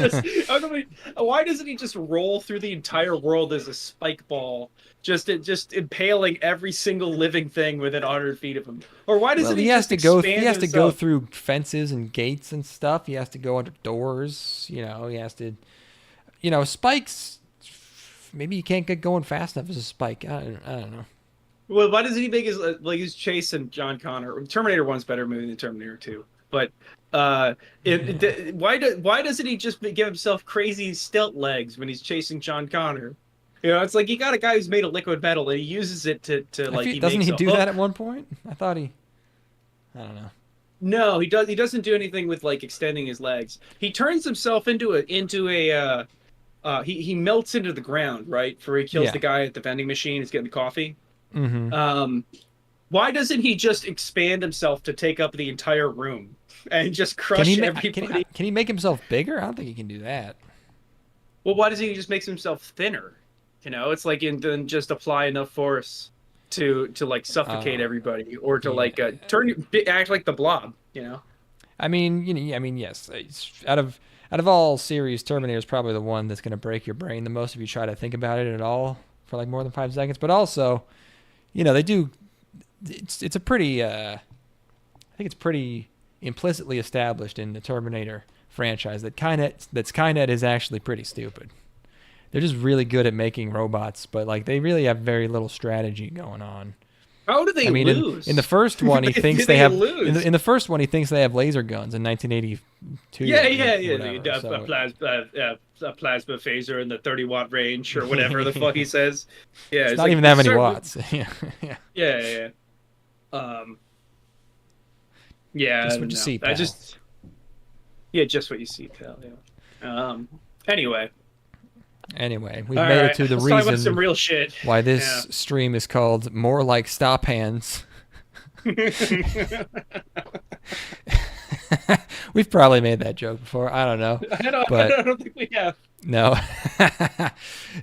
he just roll through the entire world as a spike ball, just impaling every single living thing within 100 feet of him? Or why doesn't he has to go through fences and gates and stuff? He has to go under doors. He has to, spikes. Maybe you can't get going fast enough as a spike. I don't know. Well, why doesn't he make his chase in John Connor? Terminator 1's better movie than Terminator 2, but why doesn't he just give himself crazy stilt legs when he's chasing John Connor? It's like you got a guy who's made of liquid metal and he uses it to like. Doesn't he do that at one point? I thought I don't know. No, he does. He doesn't do anything with like extending his legs. He turns himself into a he melts into the ground, right? For he kills the guy at the vending machine. He's getting the coffee. Mm-hmm. Why doesn't he just expand himself to take up the entire room and just crush everybody? Can he make himself bigger? I don't think he can do that. Well, why doesn't he just make himself thinner? You know, it's like then just apply enough force to like suffocate everybody, or to act like the Blob. You know. I mean, yes. Out of all series, Terminator is probably the one that's going to break your brain the most if you try to think about it at all for like more than 5 seconds. But also, they do. It's a pretty. I think it's pretty implicitly established in the Terminator franchise that Skynet is actually pretty stupid. They're just really good at making robots, but like they really have very little strategy going on. How do they lose? In the first one, he thinks they have. In the first one, he thinks they have laser guns in 1982. A plasma phaser in the 30-watt range or whatever the fuck he says. Yeah, it's not even that many watts. Yeah. Just what you see, pal. just what you see, pal. Yeah. Anyway, we've made it to the reason talk about some real shit. Why this stream is called More Like StopHands. We've probably made that joke before. I don't know. I don't think we have. No.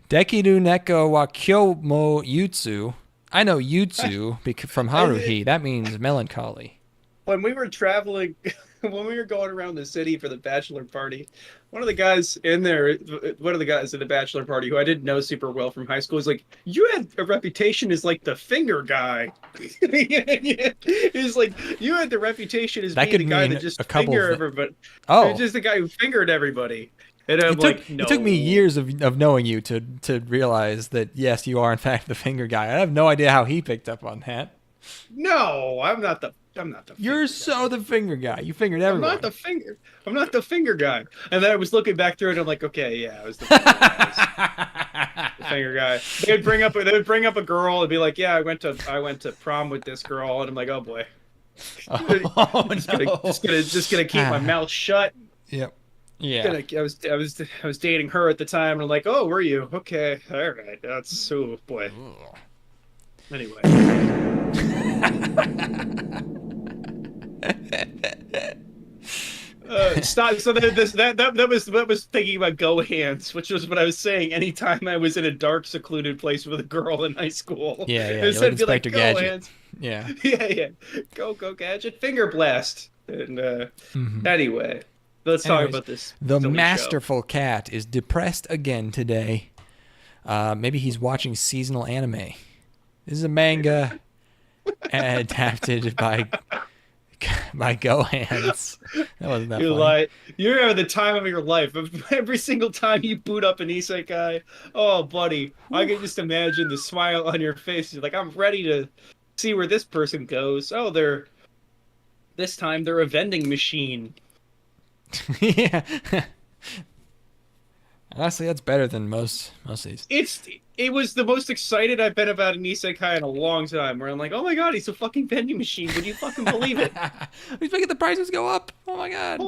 Dekiru Neko wa Kyou mo Yuuutsu. I know Yuuutsu from Haruhi. That means melancholy. When we were traveling, when we were going around the city for the bachelor party, one of the guys in the bachelor party who I didn't know super well from high school was like, "You had a reputation as like the finger guy." He's like, "You had the reputation as being the guy that just fingered everybody." Oh, just the guy who fingered everybody. And I'm no. It took me years of knowing you to realize that yes, you are in fact the finger guy. I have no idea how he picked up on that. No, I'm not the. You're so the finger guy. You fingered everyone. I'm not the finger guy. And then I was looking back through it. And I'm like, okay, yeah, I was the finger guy. They would bring up a girl and be like, yeah, I went to prom with this girl, and I'm like, oh boy. Just gonna keep my mouth shut. Yep. Yeah. I was dating her at the time, and I'm like, oh, were you? Okay, all right. That's so boy. Anyway. Stop. So that was thinking about Go Hands, which was what I was saying. Anytime I was in a dark, secluded place with a girl in high school, instead be like, Go Hands. Yeah. Go Gadget, finger blast. And anyway, let's talk about this. The masterful cat is depressed again today. Maybe he's watching seasonal anime. This is a manga adapted by Go Hands. That wasn't that funny. You're having the time of your life. Every single time you boot up an Isekai, oh, buddy, I can just imagine the smile on your face. You're like, I'm ready to see where this person goes. Oh, this time they're a vending machine. Yeah. Honestly, that's better than most of these. It was the most excited I've been about an Isekai in a long time, where I'm like, oh my god, he's a fucking vending machine. Would you fucking believe it? He's making the prices go up. Oh my god.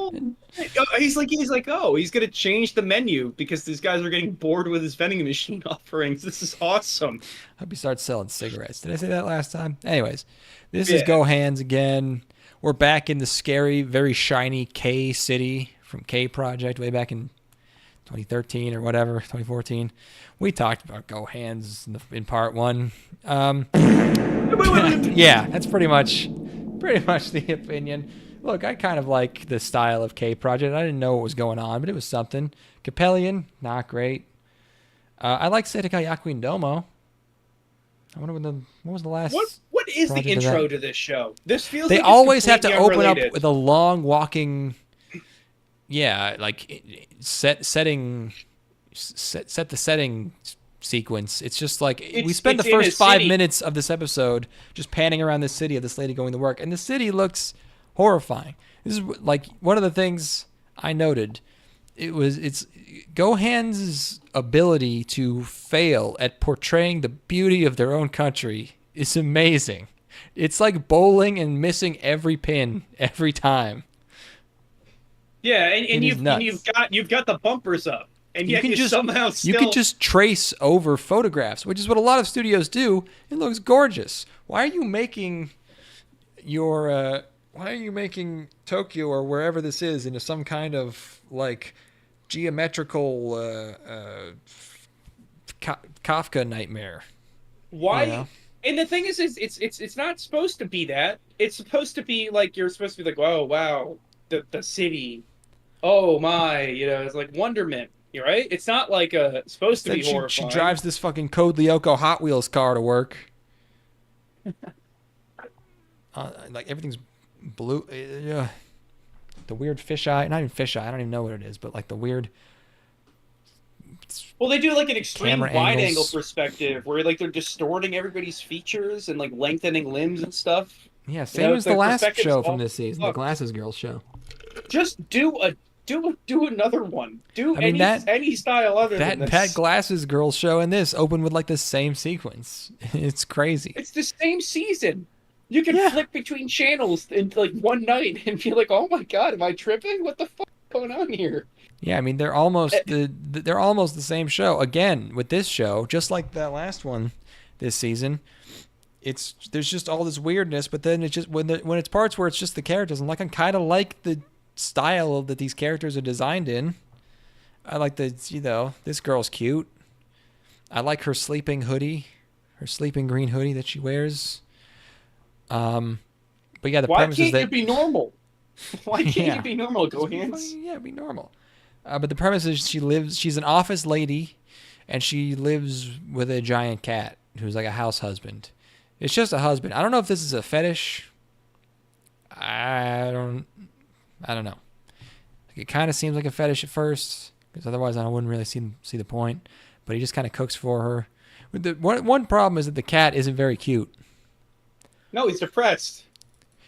He's like, he's gonna change the menu because these guys are getting bored with his vending machine offerings. This is awesome. I hope he starts selling cigarettes. Did I say that last time? Anyways, this is Go Hands again. We're back in the scary, very shiny K City from K Project way back in 2013 or whatever, 2014. We talked about Go Hands in part 1. Yeah, that's pretty much the opinion. Look, I kind of like the style of K Project. I didn't know what was going on, but it was something. Capellion, not great. I like Sekai Yakuin Domo. I wonder what was the last. What is the intro to this show? This feels they like always have to open up with a long walking. Yeah, like set the setting sequence. It's just like we spend the first 5 minutes of this episode just panning around the city of this lady going to work, and the city looks horrifying. This is like one of the things I noted. It's Go Hands' ability to fail at portraying the beauty of their own country is amazing. It's like bowling and missing every pin every time. Yeah, and you've got the bumpers up. And yet you somehow still... You can just trace over photographs, which is what a lot of studios do. It looks gorgeous. Why are you making Tokyo or wherever this is into some kind of like geometrical Kafka nightmare? Why? You know? And the thing is it's not supposed to be that. It's supposed to be like you're supposed to be like, oh wow, the city, oh my, it's like wonderment, right? It's not like supposed to be horrifying. She drives this fucking Code Lyoko Hot Wheels car to work. Like everything's blue. The weird fisheye, not even fisheye. I don't even know what it is, but like the weird. Well, they do like an extreme wide angle perspective where like they're distorting everybody's features and like lengthening limbs and stuff. Yeah, same as the last show from this season, the Glasses Girls show. Just do another one. Any style other than this. That Glasses Girls show and this open with like the same sequence. It's crazy. It's the same season. You can flip between channels in like one night and be like, "Oh my god, am I tripping? What the fuck is going on here?" Yeah, I mean they're almost the same show. Again, with this show, just like that last one this season, there's just all this weirdness, but then it's just when it's parts where it's just the characters, I kind of like the style that these characters are designed in. I like this girl's cute. I like her sleeping green hoodie that she wears. But yeah, why can't you be normal? Why can't you be normal? Go hands. Yeah, be normal. But the premise is she's an office lady, and she lives with a giant cat who's like a house husband. It's just a husband. I don't know if this is a fetish. I don't know. It kind of seems like a fetish at first, because otherwise I wouldn't really see the point. But he just kind of cooks for her. The one problem is that the cat isn't very cute. No, he's depressed.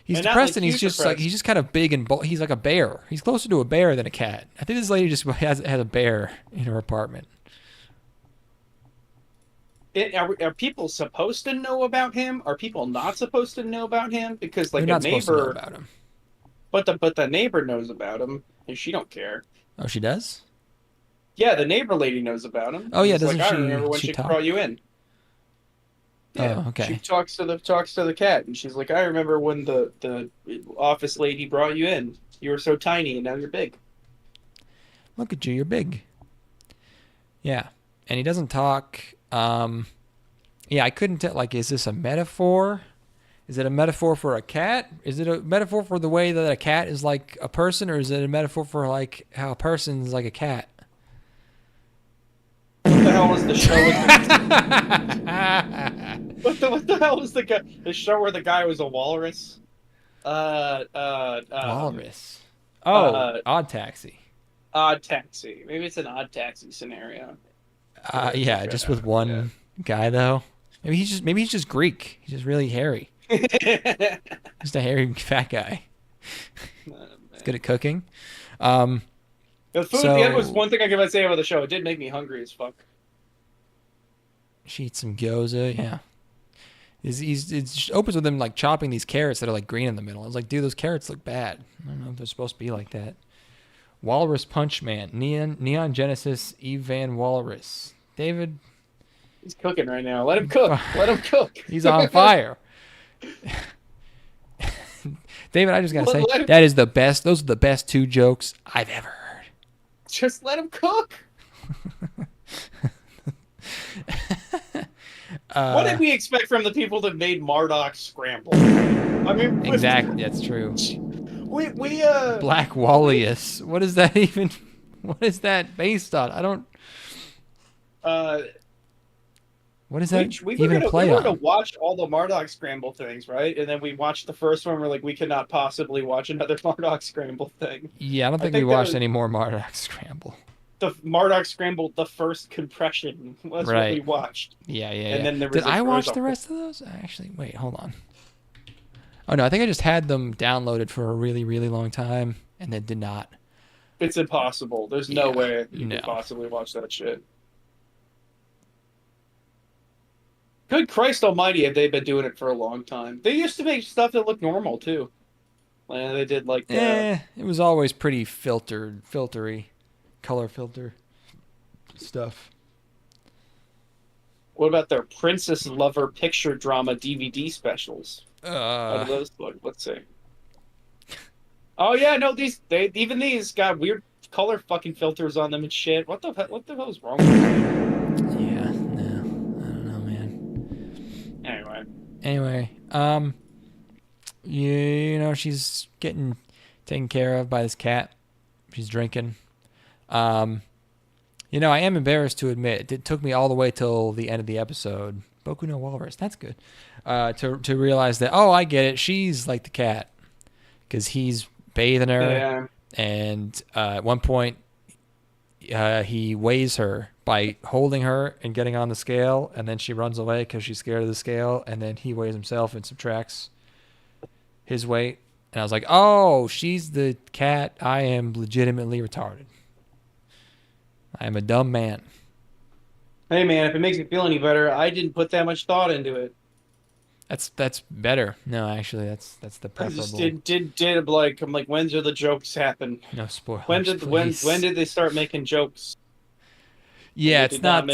He's depressed, and he's just kind of big and he's like a bear. He's closer to a bear than a cat. I think this lady just has a bear in her apartment. Are people supposed to know about him? Are people not supposed to know about him? Because like They're a not neighbor, supposed to know about him. But the neighbor knows about him, and she don't care. Oh, she does? Yeah, the neighbor lady knows about him. Oh yeah, doesn't like, she? I remember when she brought you in. Yeah, oh, okay. She talks to the cat, and she's like, "I remember when the office lady brought you in. You were so tiny, and now you're big. Look at you, you're big." Yeah, and he doesn't talk. Yeah, I couldn't tell. Like, is this a metaphor? Is it a metaphor for a cat? Is it a metaphor for the way that a cat is like a person, or is it a metaphor for like how a person is like a cat? What the hell was the show? What the hell was the show where the guy was a walrus? Walrus. Odd Taxi. Odd Taxi. Maybe it's an Odd Taxi scenario. Yeah, just with one guy though. Maybe he's just Greek. He's just really hairy. Just a hairy fat guy. He's good at cooking. The food at the end was one thing I could say about the show. It did make me hungry as fuck. She eats some gyoza, yeah. It opens with him like chopping these carrots that are like green in the middle. I was like, dude, those carrots look bad. I don't know if they're supposed to be like that. Walrus Punch Man, Neon Genesis, Evan Walrus. David. He's cooking right now. Let him cook. Let him cook. He's on fire. David, I just gotta say, that is the best. Those are the best two jokes I've ever heard. Just let him cook. What did we expect from the people that made Marduk Scramble? I mean, exactly, that's true. We Black Wallius. What is that even? What is that based on? I don't. What is that even a play on? We were going to watch all the Marduk Scramble things, right? And then we watched the first one. We're like, we cannot possibly watch another Marduk Scramble thing. Yeah, I don't think we watched any more Marduk Scramble. The Marduk Scramble, the first compression was what we watched. Yeah. And then there was Did I watch the rest of those? Actually, wait, hold on. Oh no, I think I just had them downloaded for a really, really long time and then did not. It's impossible. There's no way you could possibly watch that shit. Good Christ almighty, have they been doing it for a long time. They used to make stuff that looked normal, too. They did, like... it was always pretty filtery. Color filter. stuff. What about their Princess Lover picture drama DVD specials? How do those look? Let's see. Oh yeah, no, these got weird color fucking filters on them and shit. What the hell is wrong with them? Yeah, no, I don't know, man. Anyway, you know, she's getting taken care of by this cat. She's drinking. You know, I am embarrassed to admit it took me all the way till the end of the episode. Boku no Walrus, that's good. To realize that, oh, I get it. She's like the cat because he's bathing her, yeah. and at one point he weighs her by holding her and getting on the scale, and then she runs away because she's scared of the scale, and then he weighs himself and subtracts his weight. And I was like, oh, she's the cat. I am legitimately retarded. I am a dumb man. Hey man, if it makes you feel any better, I didn't put that much thought into it. That's better. No, actually, that's the preferable. I just did like I'm like, when do the jokes happen? No spoilers. When did they start making jokes? Yeah, it's not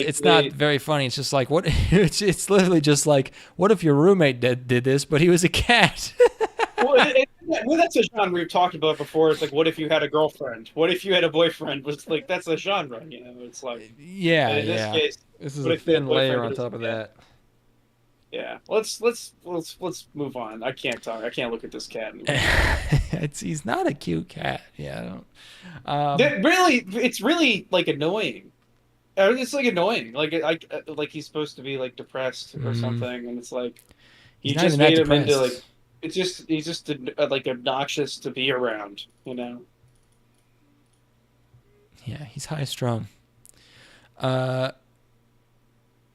very funny. It's just like what it's literally just like, what if your roommate did this, but he was a cat? Well, that's a genre we've talked about before. It's like, what if you had a girlfriend? What if you had a boyfriend? Was like, that's a genre, you know? It's like, yeah, in this case, this is a thin layer on top of that. Yeah, let's move on. I can't talk. I can't look at this cat anymore. He's not a cute cat. Yeah, it's really like annoying. It's like annoying. Like he's supposed to be like depressed or something, and it's like you just made him into like. He's just like obnoxious to be around, you know. Yeah, he's high strung.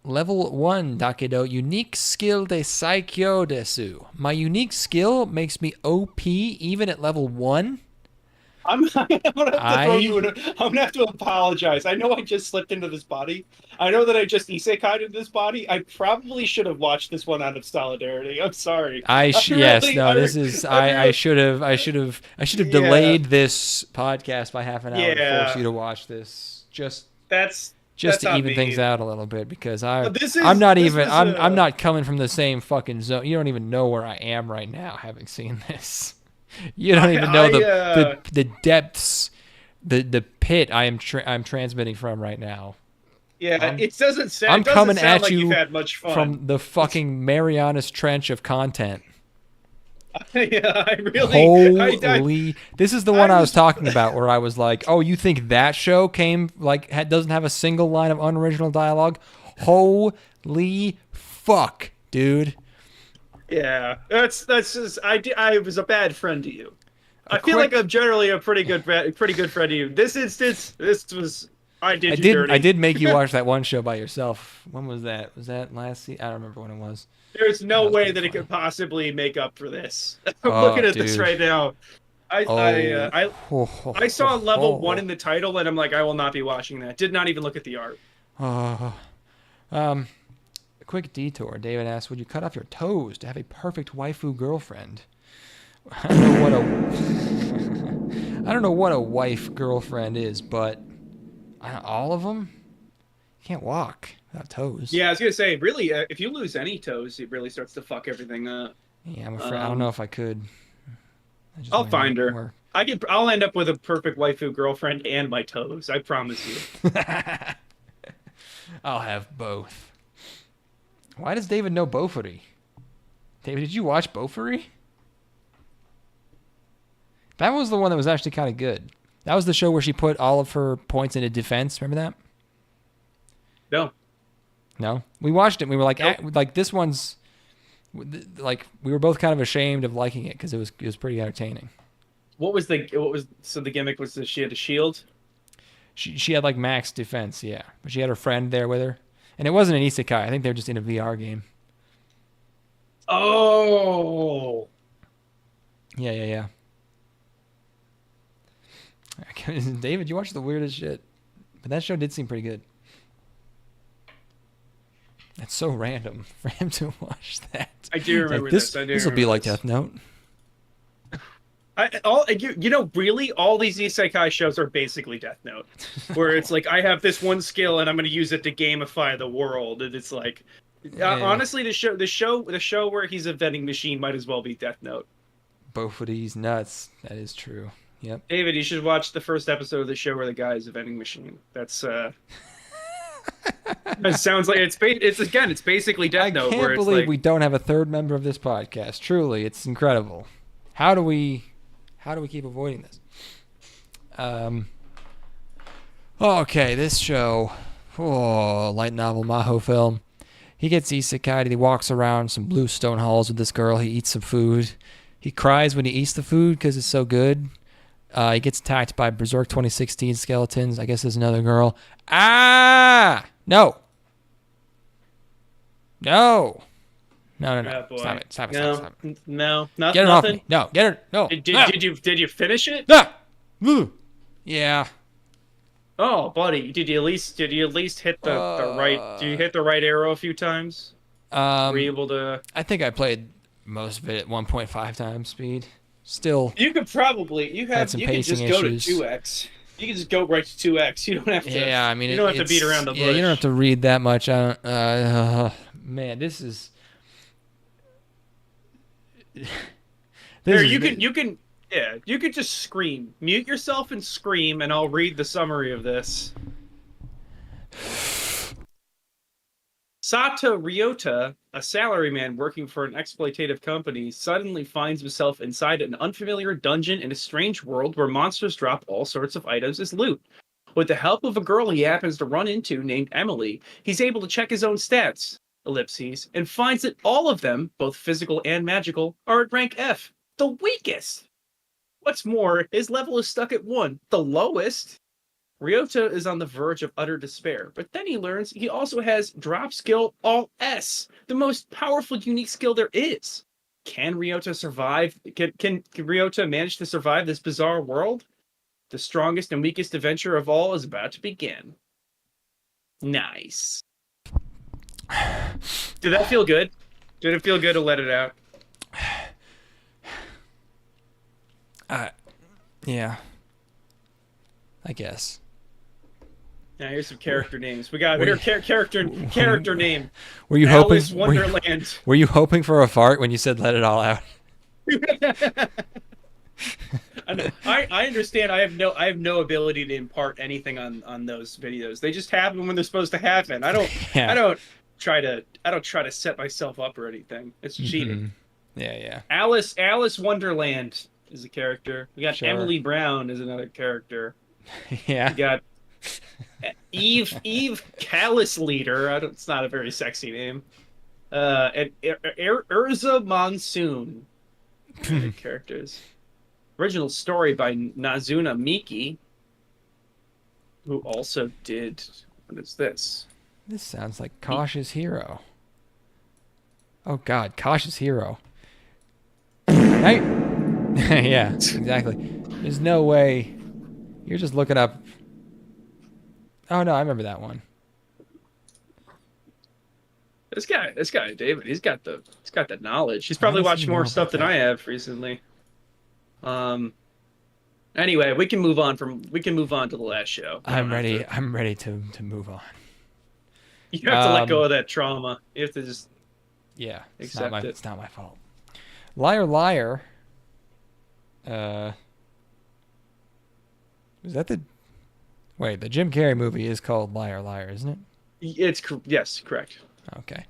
Level 1 dakedo, Unique Skill de Saikyou desu. My unique skill makes me OP even at level 1. I'm gonna have to apologize. I know I just slipped into this body. I know that I just isekai'd into this body. I probably should have watched this one out of solidarity. I'm sorry. I should have delayed this podcast by half an hour to force you to watch this. Just to even things out a little bit, because I'm not coming from the same fucking zone. You don't even know where I am right now, having seen this. You don't even know the depths, the pit I'm transmitting from right now. Yeah, it doesn't sound. I'm coming at like you you've had much fun. From the fucking Marianas Trench of content. Yeah, I really. Holy! This is the one I was talking about, where I was like, "Oh, you think that show doesn't have a single line of unoriginal dialogue? Holy fuck, dude!" Yeah, that's just I was a bad friend to you. I feel like I'm generally a pretty good friend to you. This instance, I did make you watch that one show by yourself. When was that? Was that last season? I don't remember when it was. There's no way that it could possibly make up for this. I'm looking at this right now. I saw level 1 in the title, and I'm like, I will not be watching that. Did not even look at the art. A quick detour. David asks, would you cut off your toes to have a perfect waifu girlfriend? I don't know what a wife girlfriend is, but all of them? You can't walk without toes. Yeah, I was going to say, really, if you lose any toes, it really starts to fuck everything up. Yeah, I'm afraid. I don't know if I could. I'll find her. I'll end up with a perfect waifu girlfriend and my toes. I promise you. I'll have both. Why does David know Bofuri? David, did you watch Bofuri? That was the one that was actually kind of good. That was the show where she put all of her points into defense. Remember that? No? We watched it and we were like, nope. Like this one's... Like, we were both kind of ashamed of liking it because it was pretty entertaining. So the gimmick was that she had a shield? She had like max defense, yeah. But she had her friend there with her. And it wasn't an isekai. I think they were just in a VR game. Oh! Yeah. David, you watched the weirdest shit. But that show did seem pretty good. That's so random for him to watch that. I do remember this. This will be like Death Note. Really, all these isekai shows are basically Death Note, where it's like I have this one skill and I'm going to use it to gamify the world, and it's like, honestly, the show where he's a vending machine might as well be Death Note. Both of these nuts. That is true. Yep. David, you should watch the first episode of the show where the guy is a vending machine. That's it sounds like it's basically Death Note. I can't believe we don't have a third member of this podcast. Truly, it's incredible. How do we keep avoiding this? Okay, this show, light novel Maho film. He gets isekai. He walks around some blue stone halls with this girl. He eats some food. He cries when he eats the food because it's so good. He gets attacked by Berserk 2016 skeletons. I guess there's another girl. Ah! No. No. No. Oh, Stop it. No, not get her nothing. Off me. No, get her. No. Did you finish it? Ah! Yeah. Oh, buddy, did you at least hit the right? Did you hit the right arrow a few times? Were you able to? I think I played most of it at 1.5 times speed. Still. You could probably you can just go to 2x. You can just go right to 2x. You don't have to. Yeah, I mean, you don't have to beat around the bush. Yeah, you don't have to read that much. Man, this is. You can just scream. Mute yourself and scream, and I'll read the summary of this. Sato Ryota, a salaryman working for an exploitative company, suddenly finds himself inside an unfamiliar dungeon in a strange world where monsters drop all sorts of items as loot. With the help of a girl he happens to run into named Emily, he's able to check his own stats, and finds that all of them, both physical and magical, are at rank F, the weakest. What's more, his level is stuck at 1, the lowest. Ryota is on the verge of utter despair, but then he learns he also has drop skill all S, the most powerful unique skill there is. Can Ryota survive? Can Ryota manage to survive this bizarre world? The strongest and weakest adventure of all is about to begin. Nice. Did that feel good? Did it feel good to let it out? Yeah. I guess. Now here's some character names. We got character name. Were you Alice hoping? Wonderland. Were you hoping for a fart when you said "let it all out"? I understand. I have no ability to impart anything on those videos. They just happen when they're supposed to happen. I don't try to set myself up or anything. It's cheating. Yeah. Alice Wonderland is a character. We got Sure. Emily Brown is another character. Yeah. We got Eve Callous Leader. It's not a very sexy name. And Urza Monsoon. Characters. Original story by Nazuna Miki, who also did. What is this? This sounds like Cautious Hero. Oh God, Cautious Hero. Yeah, exactly. There's no way. You're just looking up. Oh no, I remember that one. This guy, David. He's got the knowledge. He's probably watched more stuff than I have recently. Anyway, we can move on to the last show. I'm ready to move on. You have to let go of that trauma. You have to just accept it. It's not my fault. Liar Liar. Is that the Jim Carrey movie is called Liar Liar, isn't it? Yes, correct. Okay.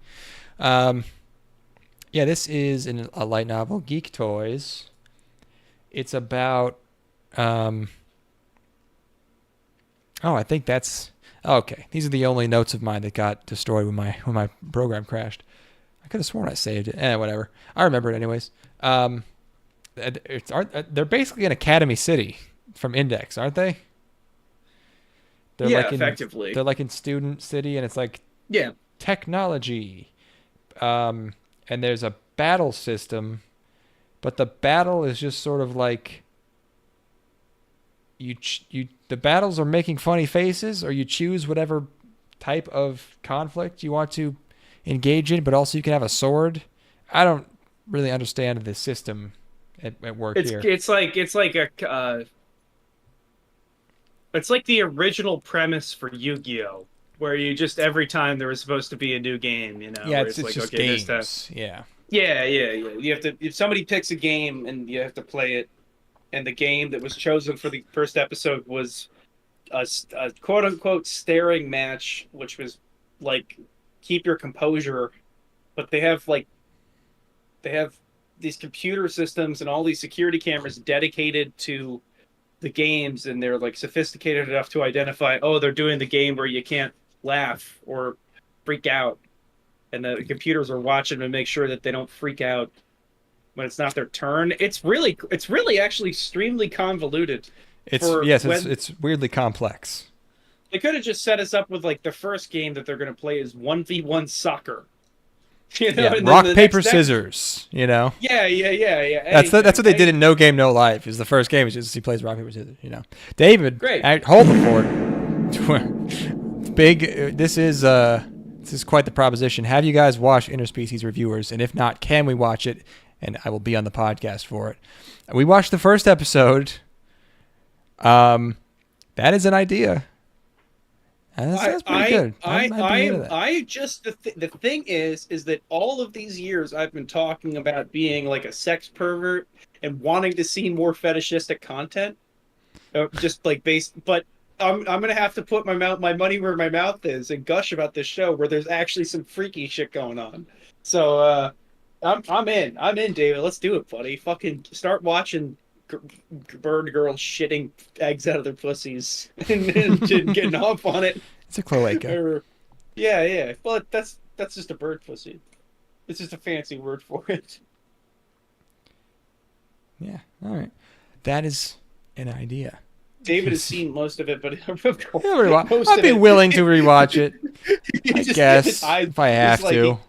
This is a light novel, Geek Toys. It's about I think that's okay. These are the only notes of mine that got destroyed when my program crashed. I could have sworn I saved it. Whatever. I remember it anyways. They're basically an Academy City from Index, aren't they? Effectively. They're like in Student City, and it's like technology. And there's a battle system, but the battle is just sort of like the battles are making funny faces, or you choose whatever type of conflict you want to engage in, but also you can have a sword. I don't really understand the system at work here. It's like the original premise for Yu-Gi-Oh, where you just every time there was supposed to be a new game, Yeah, where it's like just okay, games. Yeah. Yeah. You have to, if somebody picks a game and you have to play it, and the game that was chosen for the first episode was a quote unquote staring match, which was like keep your composure, but they have these computer systems and all these security cameras dedicated to the games, and they're like sophisticated enough to identify, oh, they're doing the game where you can't laugh or freak out, and the computers are watching to make sure that they don't freak out when it's not their turn. It's really actually extremely convoluted. It's weirdly complex. They could have just set us up with like the first game that they're going to play is 1v1 soccer. Rock, paper, scissors. Yeah. That's what they did in No Game No Life. Is the first game is just he plays rock, paper, scissors. David, great. Hold the fort. Big. This is quite the proposition. Have you guys watched Interspecies Reviewers? And if not, can we watch it? And I will be on the podcast for it. We watched the first episode. That is an idea. That's pretty good. The thing is that all of these years I've been talking about being like a sex pervert and wanting to see more fetishistic content, but I'm gonna have to put my money where my mouth is and gush about this show where there's actually some freaky shit going on. So I'm in, David. Let's do it, buddy. Fucking start watching bird girls shitting eggs out of their pussies and getting off on it. It's a cloaca. Yeah. Well, that's just a bird pussy. It's just a fancy word for it. Yeah. All right. That is an idea. David has seen most of it, but I'd be willing to rewatch it. I guess if I have to.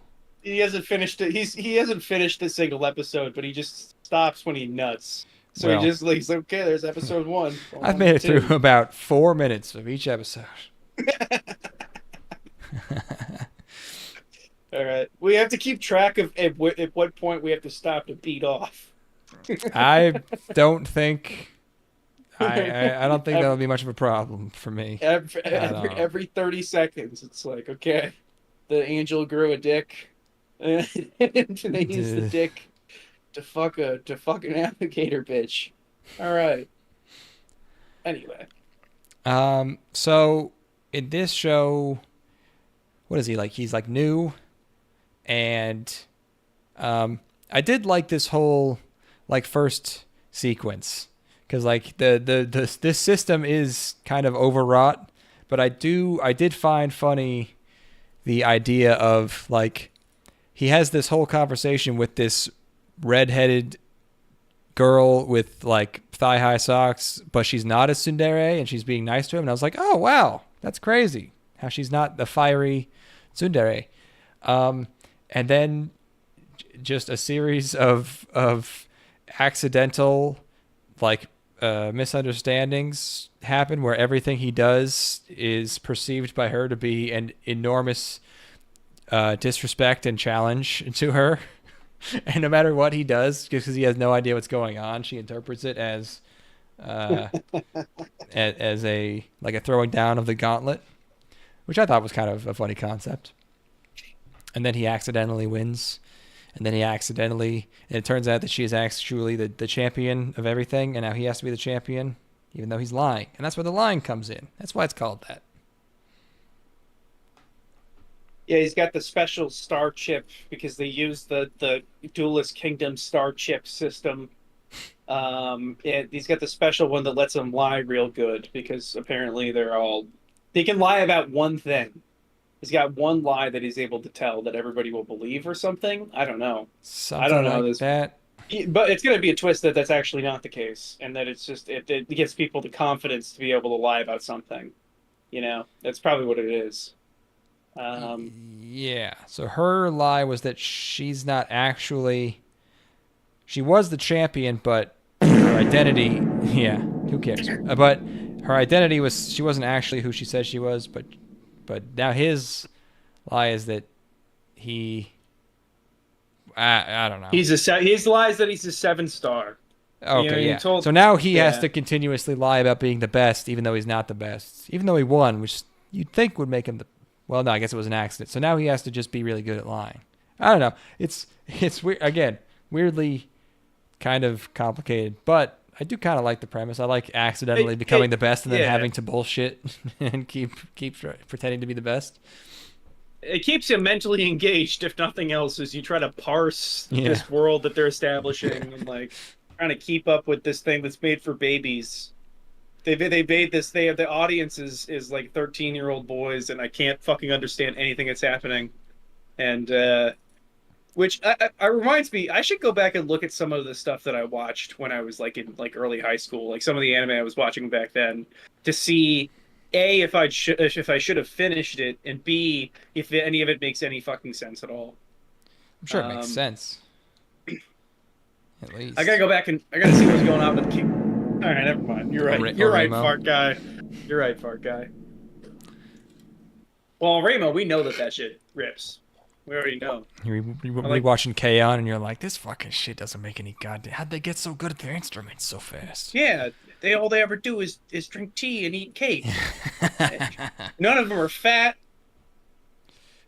He hasn't finished it. He hasn't finished a single episode, but he just stops when he nuts. So he's like, okay, there's episode 1. I've made it through about 4 minutes of each episode. All right. We have to keep track of at what point we have to stop to beat off. I don't think that'll be much of a problem for me. Every 30 seconds, it's like, okay, the angel grew a dick, and they use the dick to fuck an alligator bitch. All right. Anyway. So in this show, what is he like? He's like new, and I did like this whole like first sequence because like this system is kind of overwrought, but I did find funny the idea of like he has this whole conversation with this redheaded girl with like thigh-high socks, but she's not a tsundere, and she's being nice to him. And I was like, oh wow, that's crazy how she's not the fiery tsundere. And then just a series of accidental like misunderstandings happen where everything he does is perceived by her to be an enormous disrespect and challenge to her. And no matter what he does, because he has no idea what's going on, she interprets it as as a throwing down of the gauntlet, which I thought was kind of a funny concept. And then he accidentally wins, and then and it turns out that she is actually the champion of everything, and now he has to be the champion, even though he's lying. And that's where the lying comes in. That's why it's called that. Yeah, he's got the special star chip because they use the Duelist Kingdom star chip system. He's got the special one that lets him lie real good because apparently they can lie about one thing. He's got one lie that he's able to tell that everybody will believe or something. I don't know. I don't know this. That. But it's going to be a twist that that's actually not the case, and that it's just it gives people the confidence to be able to lie about something. That's probably what it is. Yeah. So her lie was that she's not actually. She was the champion, but her identity. Yeah. Who cares? But her identity was she wasn't actually who she said she was. But now his lie is that he. I don't know. He lies that he's a 7-star. Okay, yeah. So now he has to continuously lie about being the best, even though he's not the best. Even though he won, which you'd think would make him the... Well, no, I guess it was an accident. So now he has to just be really good at lying. I don't know. It's weird. Again, weirdly kind of complicated, but I do kind of like the premise. I like accidentally becoming the best and then having to bullshit and keep pretending to be the best. It keeps you mentally engaged, if nothing else, as you try to parse this world that they're establishing and like trying to keep up with this thing that's made for babies. They made this. They have the audience is like 13-year-old boys, and I can't fucking understand anything that's happening. And which reminds me, I should go back and look at some of the stuff that I watched when I was like in like early high school, like some of the anime I was watching back then, to see A, if I should have finished it, and B, if any of it makes any fucking sense at all. I'm sure it makes sense. At least I gotta go back and I gotta see what's going on with King. All right, never mind. You're right. You're right, fart guy. You're right, fart guy. Well, Ramo, we know that shit rips. We already know. You're watching Kekkon and you're like, this fucking shit doesn't make any goddamn... How'd they get so good at their instruments so fast? Yeah, all they ever do is drink tea and eat cake. None of them are fat.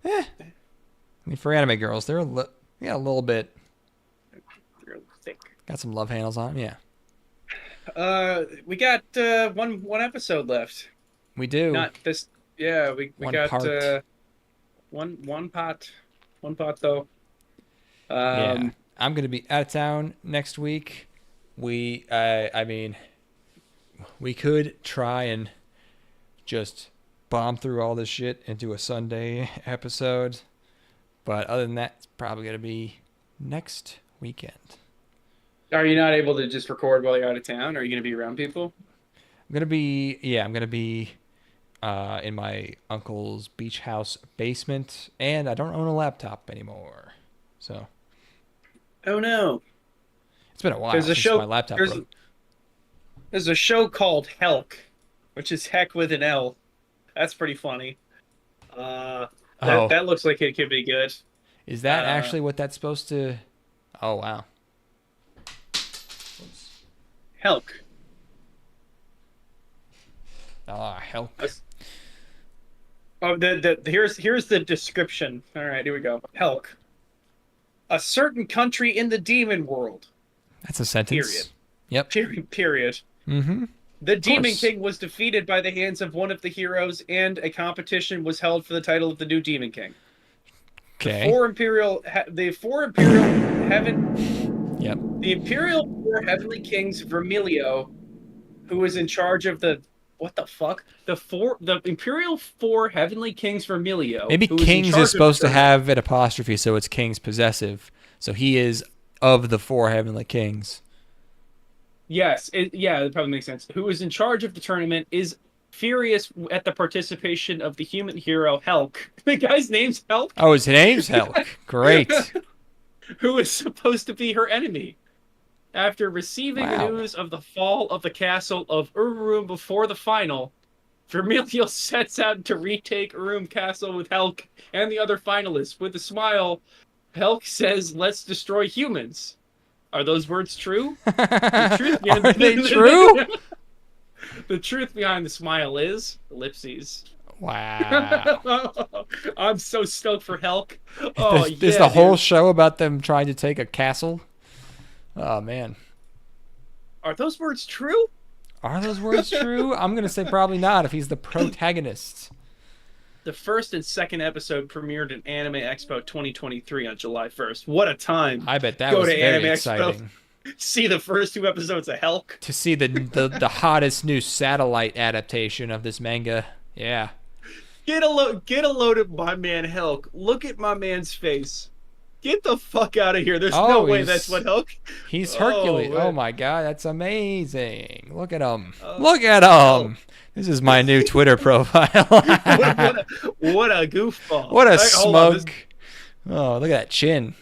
I mean, for anime girls, they're a little bit... They're thick. Got some love handles on them, yeah. We got one episode left. We do. Not this... Yeah, we got... Part. One pot though. Yeah, I'm gonna be out of town next week. I mean, we could try and just bomb through all this shit and do a Sunday episode, but other than that, it's probably gonna be next weekend. Are you not able to just record while you're out of town? Or are you gonna be around people? I'm gonna be in my uncle's beach house basement, and I don't own a laptop anymore. So. Oh no! It's been a while since my laptop broke. There's a show called Helk, which is heck with an L. That's pretty funny. That looks like it could be good. Is that actually what that's supposed to? Oh wow. Helk. Helk. Oh, here's the description. All right, here we go. Helk. A certain country in the demon world. That's a sentence. Period. Yep. Period. Mm-hmm. The Demon King was defeated by the hands of one of the heroes, and a competition was held for the title of the new Demon King. Okay. The four Imperial Four Heavenly Kings Vermilio, who was in charge of the... What the fuck? The Imperial Four Heavenly Kings Vermilio. Maybe Kings is supposed to have an apostrophe, so it's Kings possessive. So he is of the four Heavenly Kings. Yes, that probably makes sense. Who is in charge of the tournament is furious at the participation of the human hero Helk. The guy's name's Helk. Oh, his name's Helk. Great. Who is supposed to be her enemy. After receiving news of the fall of the castle of Urum before the final, Vermilio sets out to retake Urum Castle with Helk and the other finalists. With a smile, Helk says, "Let's destroy humans." Are those words true? Are they true? The truth behind the smile is ellipses. Wow. I'm so stoked for Helk. Is the whole show about them trying to take a castle? Oh, man. Are those words true? Are those words true? I'm going to say probably not if he's the protagonist. The first and second episode premiered at Anime Expo 2023 on July 1st. What a time. I bet that was very exciting. See the first two episodes of Helk. To see the hottest new satellite adaptation of this manga. Yeah. Get a load of my man Helk. Look at my man's face. Get the fuck out of here. There's no way that's what Helk... He's Hercules. Oh my god, that's amazing. Look at him. Look at him. This is my new Twitter profile. what a goofball. What a smug... Oh, look at that chin.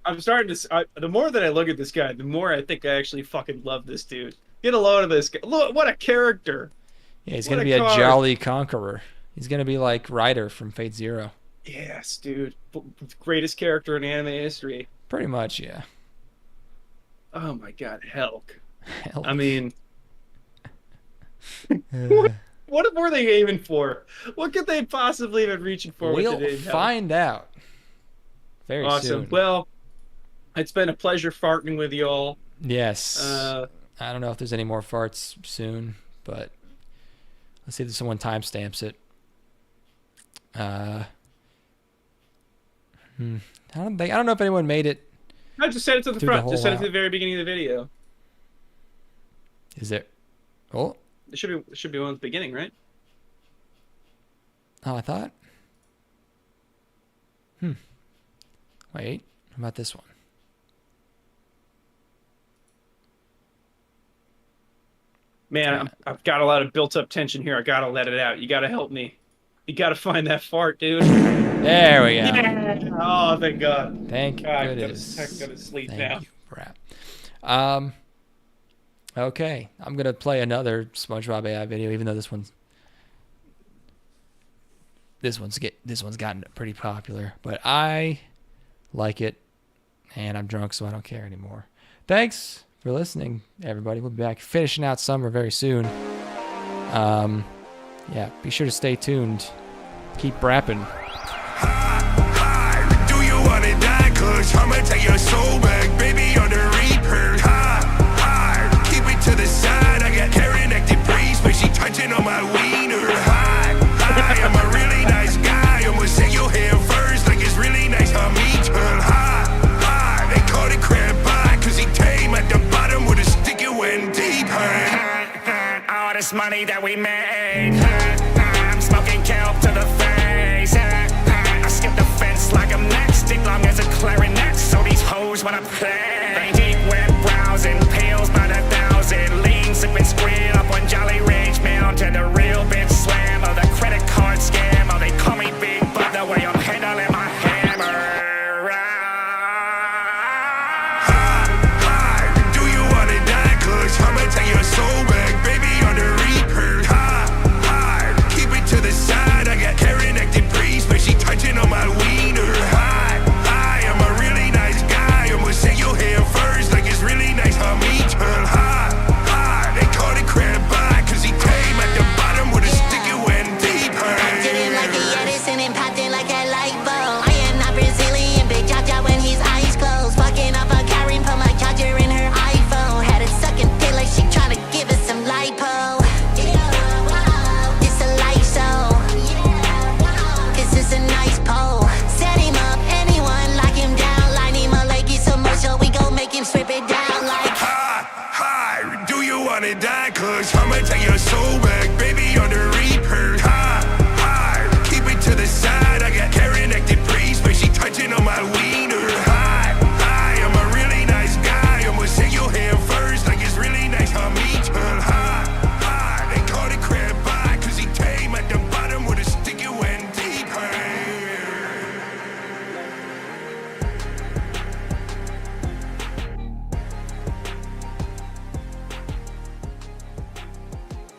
I'm starting to... the more that I look at this guy, the more I think I actually fucking love this dude. Get a load of this guy. Look, what a character. Yeah, he's going to be a jolly conqueror. He's going to be like Ryder from Fate Zero. Yes, dude. Greatest character in anime history. Pretty much, yeah. Oh my god, Helk. Helk. I mean, what were they aiming for? What could they possibly have been reaching for? We'll find out very soon. Well, it's been a pleasure farting with y'all. Yes. I don't know if there's any more farts soon, but let's see if someone timestamps it. I don't know if anyone made it. I just set it to the front. Just set it to the very beginning of the video. Is there? Oh. It should be one at the beginning, right? Oh, I thought. Wait. How about this one? Man, I've got a lot of built-up tension here. I gotta let it out. You gotta help me. You gotta find that fart, dude. There we go. Yeah. Oh, thank God. Thank goodness. I gotta sleep now. Thank you, Brap. Okay, I'm gonna play another SpongeBob AI video, even though this one's gotten pretty popular, but I like it, and I'm drunk, so I don't care anymore. Thanks for listening, everybody. We'll be back finishing out summer very soon. Yeah, be sure to stay tuned. Keep rapping. Do you wanna die? 'Cause I'ma take your soul back, baby, on the reaper. Keep it to the side. I got Karen active breeze, but she touching on my wiener. I'm a really nice guy. I'ma say your hair first, like it's really nice on me. They call it crab pie, 'cause he came at the bottom with a stick, it went deep. All this money that we made, I'm smoking kelp to the face. I skip the fence like I'm next, as long as a clarinet, so these hoes wanna play. Deep web browsing, pills by the thousand, lean, sipping, squid up on Jolly Range Mountain. The real bitch slam of the credit card scam. Oh, they call me Big Bud the way I'm handling my hammer. Do you wanna die? 'Cause I'ma take your soul back, baby, on the reaper. Keep it to the side. I got Karen active breeze, but she touching on my wiener. I'm a really nice guy. I'ma say your hair first, like it's really nice on me. They call it crab pie, 'cause he came at the bottom with a stick, it went deeper. Acting like a Edison and popping like a light bulb. I am not Brazilian, big Jaja when his eyes closed. Fucking up on Karen, put my charger in her iPhone. Had it sucking dick like she tryna give us some lipo. It's a light show. This is a nice pole. Set him up, anyone lock him down. Line him up like it's a commercial. We gon' make him strip it down like. Do you wanna die? 'Cause I'ma take your soul back.